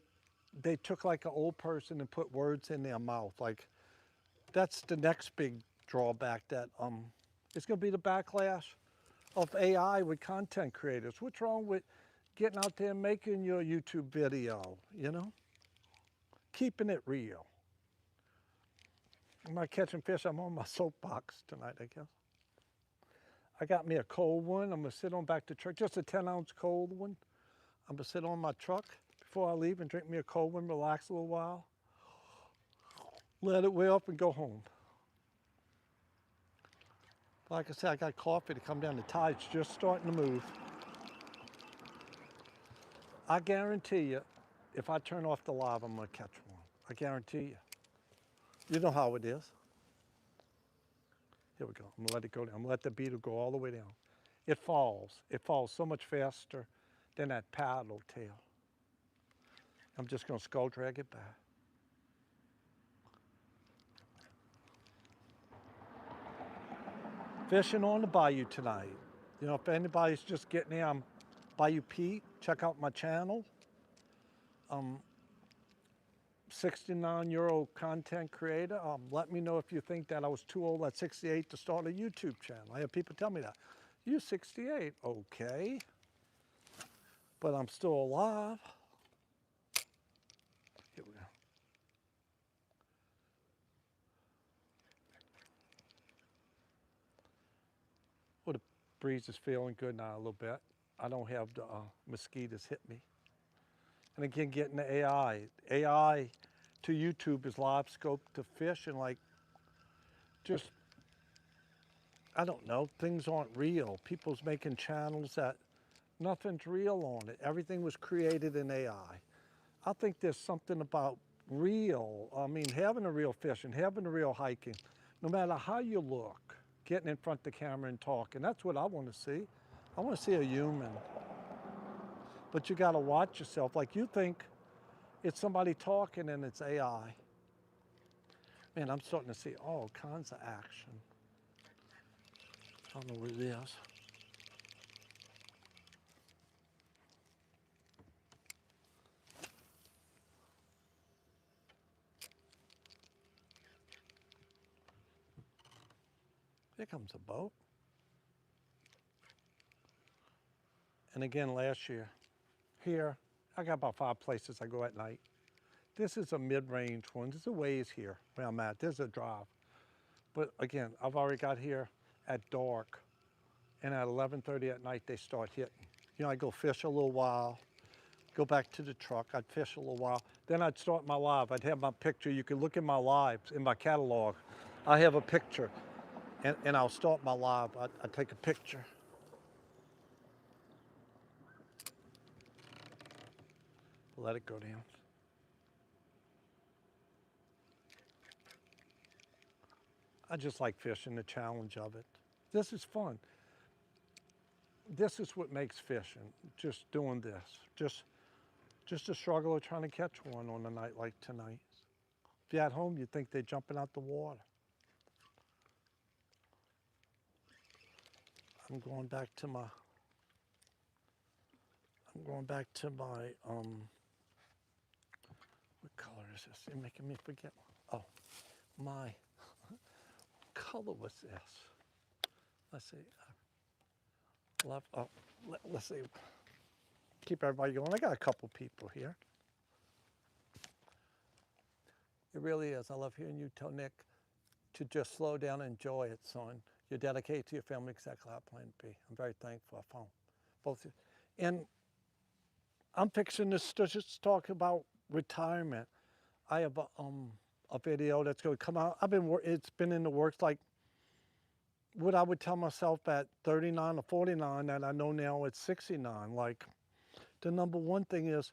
took like an old person and put words in their mouth. Like that's the next big drawback that it's going to be the backlash of AI with content creators. What's wrong with getting out there and making your YouTube video, you know? Keeping it real. I'm not catching fish. I'm on my soapbox tonight, I guess. I got me a cold one. I'm going to sit on back to truck, just a 10-ounce cold one. I'm going to sit on my truck before I leave and drink me a cold one, relax a little while, let it weigh up and go home. Like I said, I got coffee to come down. The tide's just starting to move. I guarantee you, if I turn off the live, I'm going to catch one. I guarantee you. You know how it is. Here we go. I'm gonna let it go down. I'm gonna let the beetle go all the way down. It falls. It falls so much faster than that paddle tail. I'm just gonna skull drag it back. Fishing on the bayou tonight. You know, if anybody's just getting there, I'm Bayou Pete. Check out my channel. 69-year-old content creator. Let me know if you think that I was too old at 68 to start a YouTube channel. I have people tell me that. You're 68, okay. But I'm still alive. Here we go. Well, the breeze is feeling good now a little bit. I don't have the mosquitoes hit me. And again, getting the AI. AI to YouTube is live scope to fish and like just, I don't know, things aren't real. People's making channels that nothing's real on it. Everything was created in AI. I think there's something about real, I mean, having a real fishing, having a real hiking, no matter how you look, getting in front of the camera and talking, that's what I want to see. I want to see a human. But you got to watch yourself. Like you think it's somebody talking and it's AI. Man, I'm starting to see all kinds of action. I don't know what it is. Here comes a boat. And again, last year, here, I got about 5 places I go at night. This is a mid-range one. There's a ways here where I'm at. There's a drive. But again, I've already got here at dark. And at 11:30 at night, they start hitting. You know, I go fish a little while, go back to the truck, I'd fish a little while. Then I'd start my live. I'd have my picture. You can look in my lives, in my catalog. I have a picture, and I'll start my live. I'd take a picture. Let it go down. I just like fishing, the challenge of it. This is fun. This is what makes fishing, just doing this. Just the struggle of trying to catch one on a night like tonight. If you're at home, you'd think they're jumping out the water. I'm going back to my, what color is this? You're making me forget. Oh, my color was this? Let's see. Let's see. Keep everybody going. I got a couple people here. It really is. I love hearing you tell Nick to just slow down and enjoy it, son. You're dedicated to your family exactly how I plan to be. I'm very thankful. I found both of you. And I'm fixing this to just talk about retirement. I have a video that's going to come out. It's been in the works, like what I would tell myself at 39 or 49 that I know now at 69. Like the number one thing is,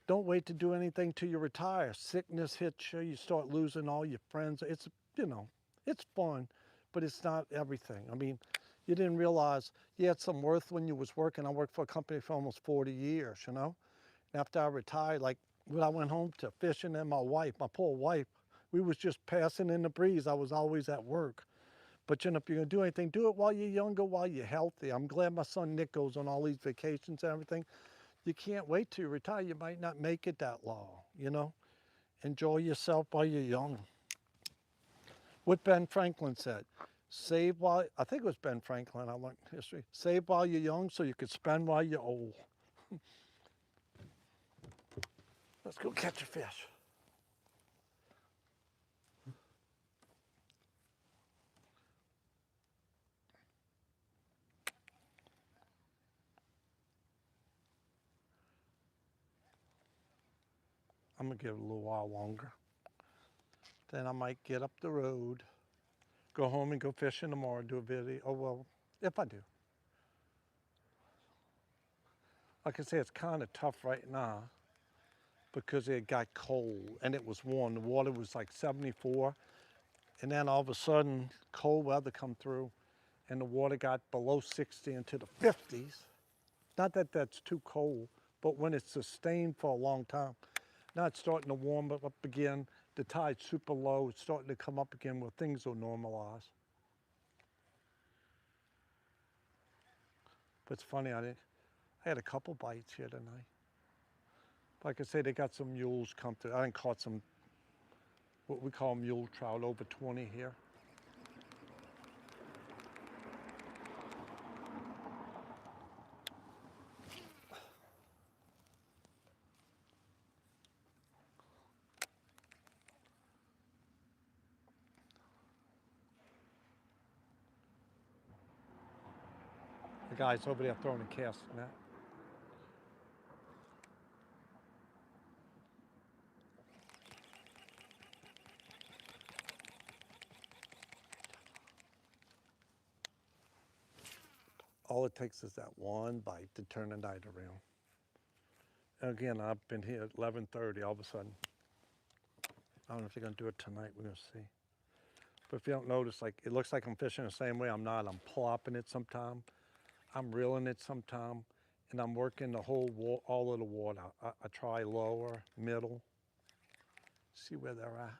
don't wait to do anything till you retire. Sickness hits you, you start losing all your friends. It's, you know, it's fun, but it's not everything. I mean, you didn't realize you had some worth when you was working. I worked for a company for almost 40 years, you know? And after I retired, like when I went home to fishing, and my wife, my poor wife, we was just passing in the breeze. I was always at work. But you know, if you're gonna do anything, do it while you're younger, while you're healthy. I'm glad my son Nick goes on all these vacations and everything. You can't wait till you retire. You might not make it that long, you know? Enjoy yourself while you're young. What Ben Franklin said, save while, I think it was Ben Franklin, I learned history. Save while you're young so you can spend while you're old. Let's go catch a fish. I'm gonna give it a little while longer. Then I might get up the road, go home and go fishing tomorrow, do a video. Oh, well, if I do. Like I say, it's kind of tough right now because it got cold and it was warm. The water was like 74 And then all of a sudden, cold weather come through, and the water got below 60 into the 50s. Not that that's too cold, but when it's sustained for a long time, now it's starting to warm up again. The tide's super low. It's starting to come up again where things will normalize. But it's funny, I had a couple bites here tonight. Like I say, they got some mules come through. I done caught some, what we call mule trout, over 20 here. The guy's over there throwing a cast net. All it takes is that one bite to turn the night around. And again, I've been here at 11:30, all of a sudden. I don't know if they're gonna do it tonight, we're gonna see. But if you don't notice, like, it looks like I'm fishing the same way. I'm not. I'm plopping it sometime. I'm reeling it sometime. And I'm working the whole all of the water. I try lower, middle, see where they're at.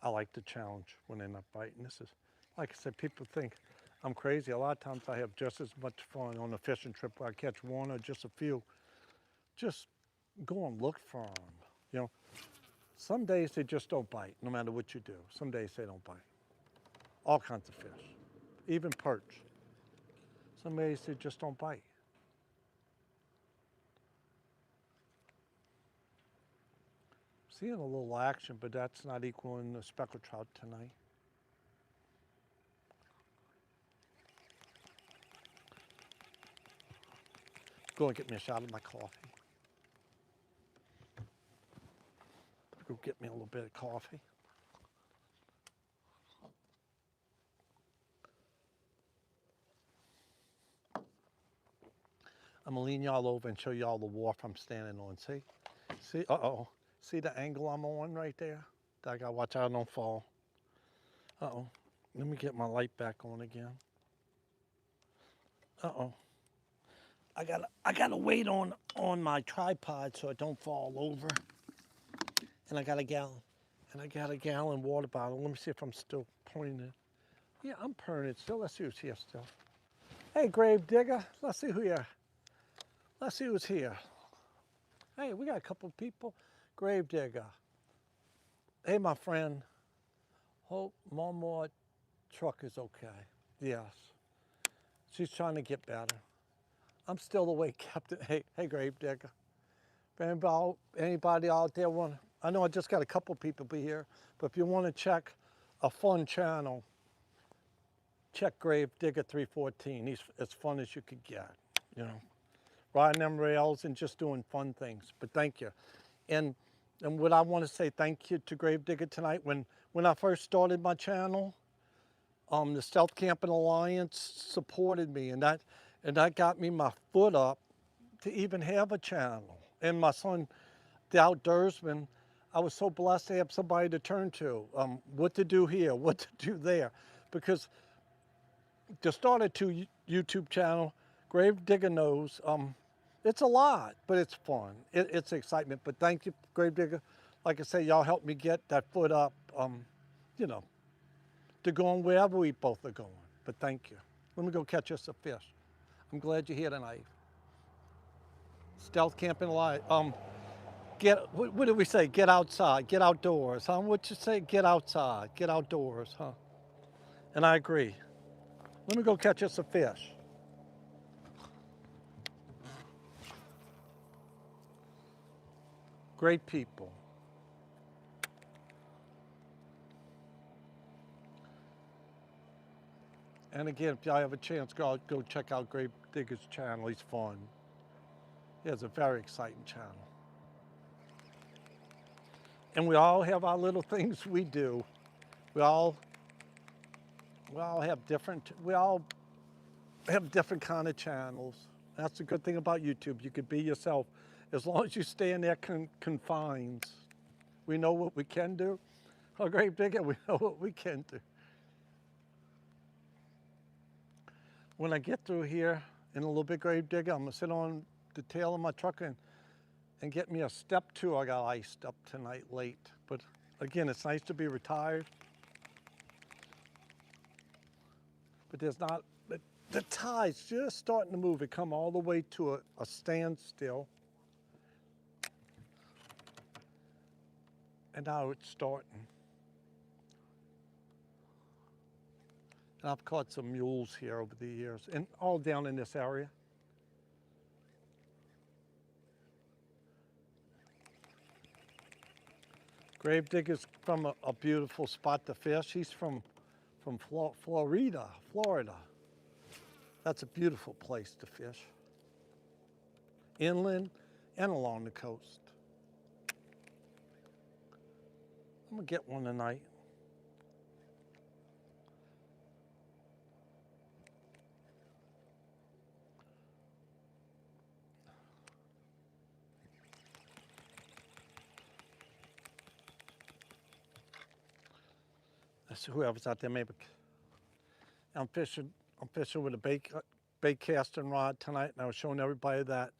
I like the challenge when they're not biting. This is, like I said, people think I'm crazy. A lot of times I have just as much fun on a fishing trip where I catch one or just a few. Just go and look for them. You know, some days they just don't bite, no matter what you do. Some days they don't bite. All kinds of fish, even perch. Some days they just don't bite. Seeing a little action, but that's not equaling the speckled trout tonight. Go and get me a shot of my coffee. Go get me a little bit of coffee. I'm gonna lean y'all over and show y'all the wharf I'm standing on. See, uh-oh. See the angle I'm on right there? I gotta watch out I don't fall. Uh-oh. Let me get my light back on again. Uh-oh. I gotta wait on my tripod so I don't fall over. And I got a gallon water bottle. Let me see if I'm still pointing. Yeah, I'm pointing still. Let's see who's here still. Hey, grave digger. Let's see who's here. Hey, we got a couple of people. Grave digger. Hey, my friend. Hope Mama truck is okay. Yes. She's trying to get better. I'm still awake, Captain. Hey, grave digger. If anybody out there I know I just got a couple people be here, but if you want to check a fun channel, check Grave Digger 314. He's as fun as you could get, you know. Riding them rails and just doing fun things. But thank you. And what I want to say thank you to Grave Digger tonight. When I first started my channel, the Stealth Camping Alliance supported me, and that got me my foot up to even have a channel. And my son, the outdoorsman, I was so blessed to have somebody to turn to. What to do here, what to do there. Because to start a YouTube channel, Grave Digger knows, it's a lot, but it's fun. It's excitement. But thank you, Grave Digger. Like I say, y'all helped me get that foot up, you know, to going wherever we both are going. But thank you. Let me go catch us a fish. I'm glad you're here tonight. Stealth Camping Alliance. What did we say? Get outside, get outdoors, huh? What you say? Get outside, get outdoors, huh? And I agree. Let me go catch us a fish. Great people. And again, if y'all have a chance, go check out Grave Digger's channel. He's fun. He has a very exciting channel. And we all have our little things we do. We all have different kind of channels. That's the good thing about YouTube. You could be yourself as long as you stay in their confines. We know what we can do. Oh, Grave Digger, we know what we can do. When I get through here in a little bit, Grave Digger, I'm gonna sit on the tail of my truck and get me a step 2. I got iced up tonight late. But again, it's nice to be retired. But there's not, the tide's just starting to move. It come all the way to a standstill. And now it's starting. And I've caught some mules here over the years, and all down in this area. Grave Digger's from a beautiful spot to fish. He's from Florida. That's a beautiful place to fish. Inland and along the coast. I'm gonna get one tonight. That's whoever's out there, maybe. I'm fishing with a bait casting rod tonight, and I was showing everybody that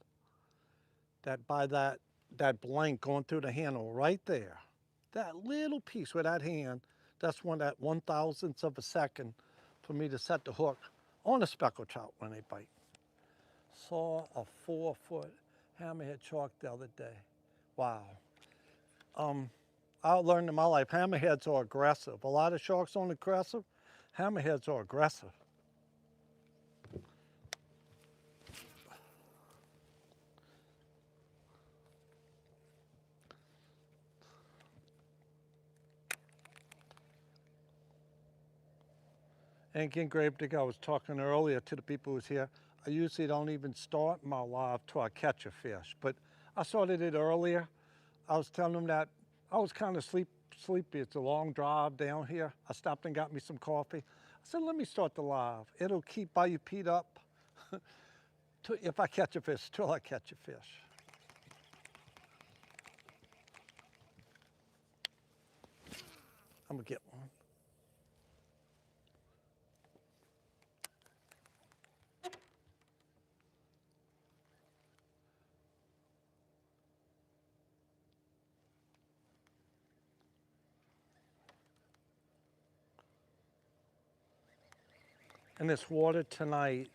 blank going through the handle right there. That little piece with that hand, that's that 1,000th of a second for me to set the hook on a speckled trout when they bite. Saw a 4-foot hammerhead shark the other day. Wow. I learned in my life, hammerheads are aggressive. A lot of sharks aren't aggressive. Hammerheads are aggressive. And again, Grave Digger, I was talking earlier to the people who was here. I usually don't even start my live till I catch a fish, but I started it earlier. I was telling them that I was kind of sleepy. It's a long drive down here. I stopped and got me some coffee. I said, let me start the live. It'll keep Bayou Pete up if I catch a fish, till I catch a fish. I'm gonna get one. And this water tonight,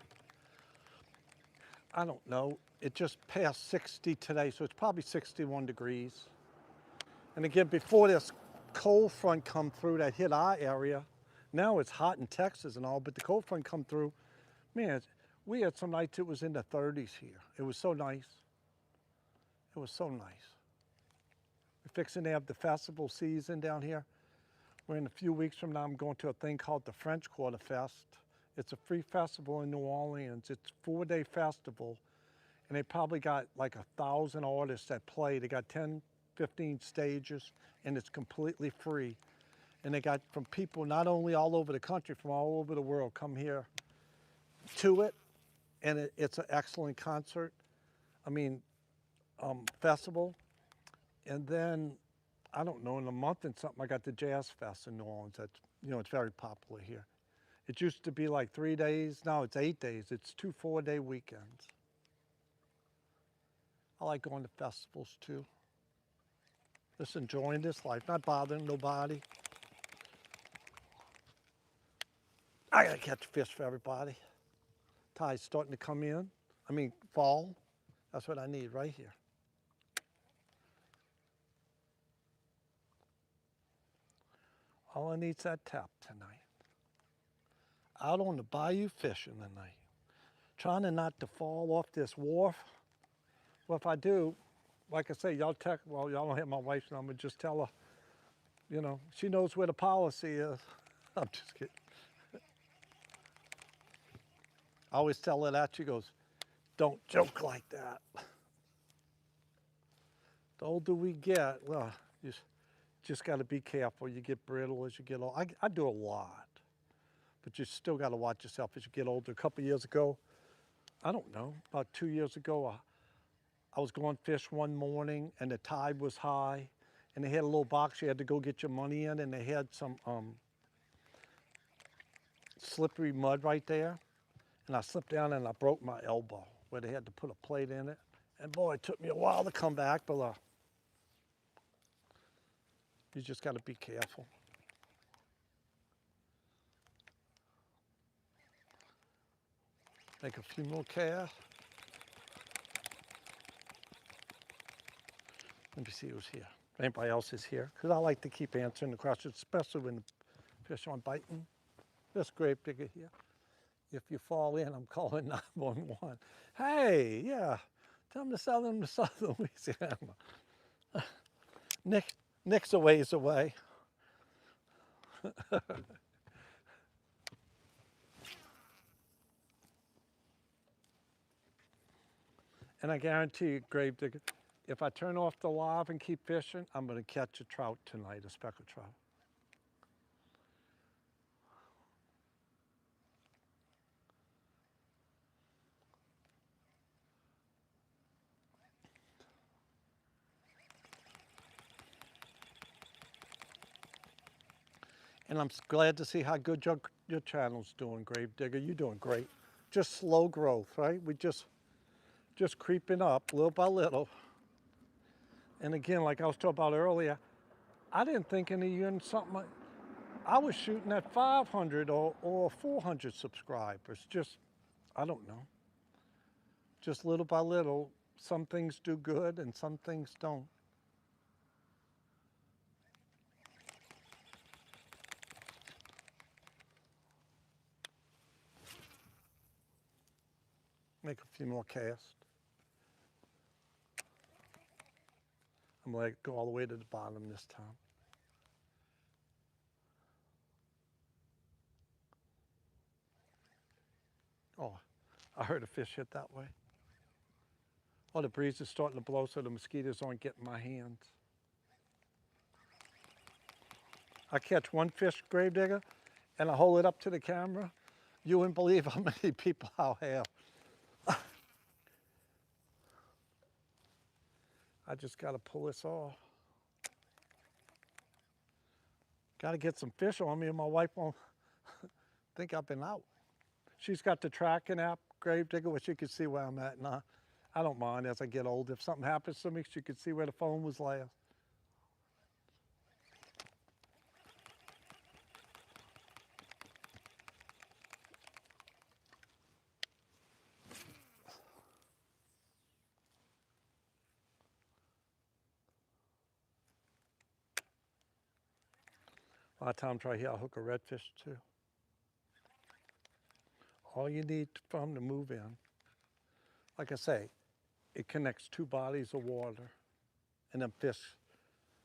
I don't know, it just passed 60 today, so it's probably 61 degrees. And again, before this cold front come through that hit our area, now it's hot in Texas and all, but the cold front come through, man, we had some nights it was in the 30s here. It was so nice. It was so nice. We're fixing to have the festival season down here. We're in a few weeks from now, I'm going to a thing called the French Quarter Fest. It's a free festival in New Orleans. It's a 4-day festival, and they probably got like 1,000 artists that play. They got 10, 15 stages, and it's completely free. And they got from people not only all over the country, from all over the world come here to it, and it's an excellent concert. I mean, festival. And then, I don't know, in a month and something, I got the Jazz Fest in New Orleans. That's, it's very popular here. It used to be like 3 days. Now it's 8 days. It's 2 4-day weekends. I like going to festivals too. Just enjoying this life, not bothering nobody. I gotta catch fish for everybody. Tide's starting to come in. I mean, fall. That's what I need right here. All I need is that tap tonight. Out on the bayou fishing tonight. Trying to not to fall off this wharf. Well, if I do, like I say, y'all don't have my wife's number, just tell her, she knows where the policy is. I'm just kidding. I always tell her that. She goes, don't joke like that. The older we get, well, you just got to be careful. You get brittle as you get old. I do a lot, but you still got to watch yourself as you get older. A couple years ago, I don't know, about 2 years ago, I was going fish one morning and the tide was high and they had a little box you had to go get your money in, and they had some slippery mud right there. And I slipped down and I broke my elbow where they had to put a plate in it. And boy, it took me a while to come back, but you just got to be careful. Make a few more casts. Let me see who's here. Anybody else is here? Because I like to keep answering the questions, especially when the fish aren't biting. This grave digger here. If you fall in, I'm calling 911. Hey, yeah, tell them to sell them to Southern Louisiana. Nick's a ways away. And I guarantee you, grave digger, if I turn off the live and keep fishing, I'm going to catch a trout tonight, a speckled trout. And I'm glad to see how good your channel's doing, grave digger. You're doing great. Just slow growth, right? We just creeping up little by little. And again, like I was talking about earlier, I didn't think any year in something like, I was shooting at 500 or 400 subscribers. Just, I don't know. Just little by little, some things do good and some things don't. Make a few more casts. I'm gonna go all the way to the bottom this time. Oh, I heard a fish hit that way. Oh, the breeze is starting to blow so the mosquitoes aren't getting my hands. I catch one fish, grave digger, and I hold it up to the camera. You wouldn't believe how many people I'll have. I just got to pull this off. Got to get some fish on me, and my wife won't think I've been out. She's got the tracking app, grave digger, where she can see where I'm at. And I don't mind as I get old. If something happens to me, she can see where the phone was last. A lot of times right here, I'll hook a redfish too. All you need for them to move in, like I say, it connects two bodies of water, and then fish,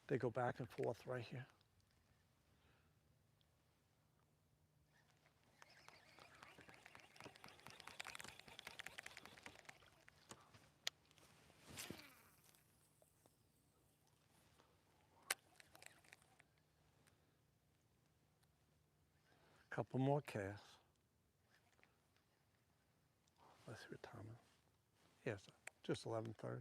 they go back and forth right here. Couple more casts. Let's see what time it is. Yes, just 11:30.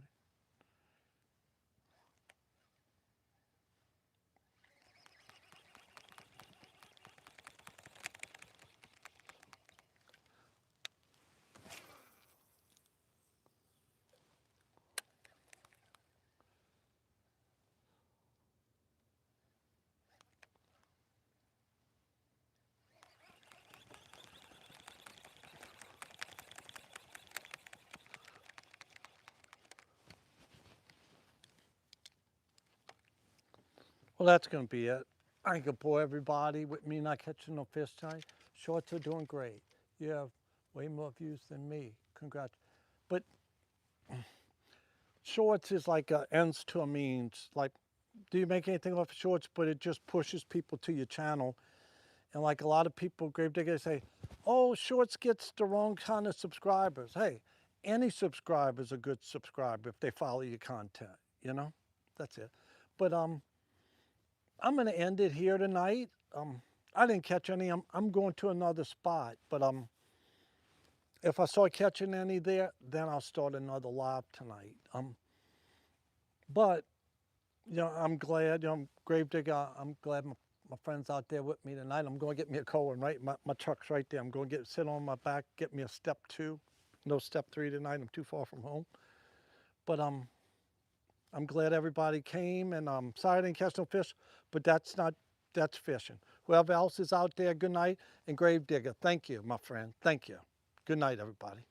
Well, that's going to be it. I can bore everybody with me not catching no fish tonight. Shorts are doing great. You have way more views than me. Congrats. But shorts is like a ends to a means. Like, do you make anything off of shorts? But it just pushes people to your channel. And like a lot of people, grave diggers, say, Oh, Shorts gets the wrong kind of subscribers. Hey, any subscriber is a good subscriber if they follow your content, you know? That's it. But I'm gonna end it here tonight. I didn't catch any. I'm going to another spot, but if I start catching any there, then I'll start another live tonight. But you know, I'm glad. You know, I'm Gravedigger. I'm glad my friend's out there with me tonight. I'm going to get me a cold one. Right, my truck's right there. I'm going to sit on my back, get me a step 2. No step 3 tonight. I'm too far from home. But I'm glad everybody came, and sorry I didn't catch no fish, but that's fishing. Whoever else is out there, good night. And Gravedigger, thank you, my friend. Thank you. Good night, everybody.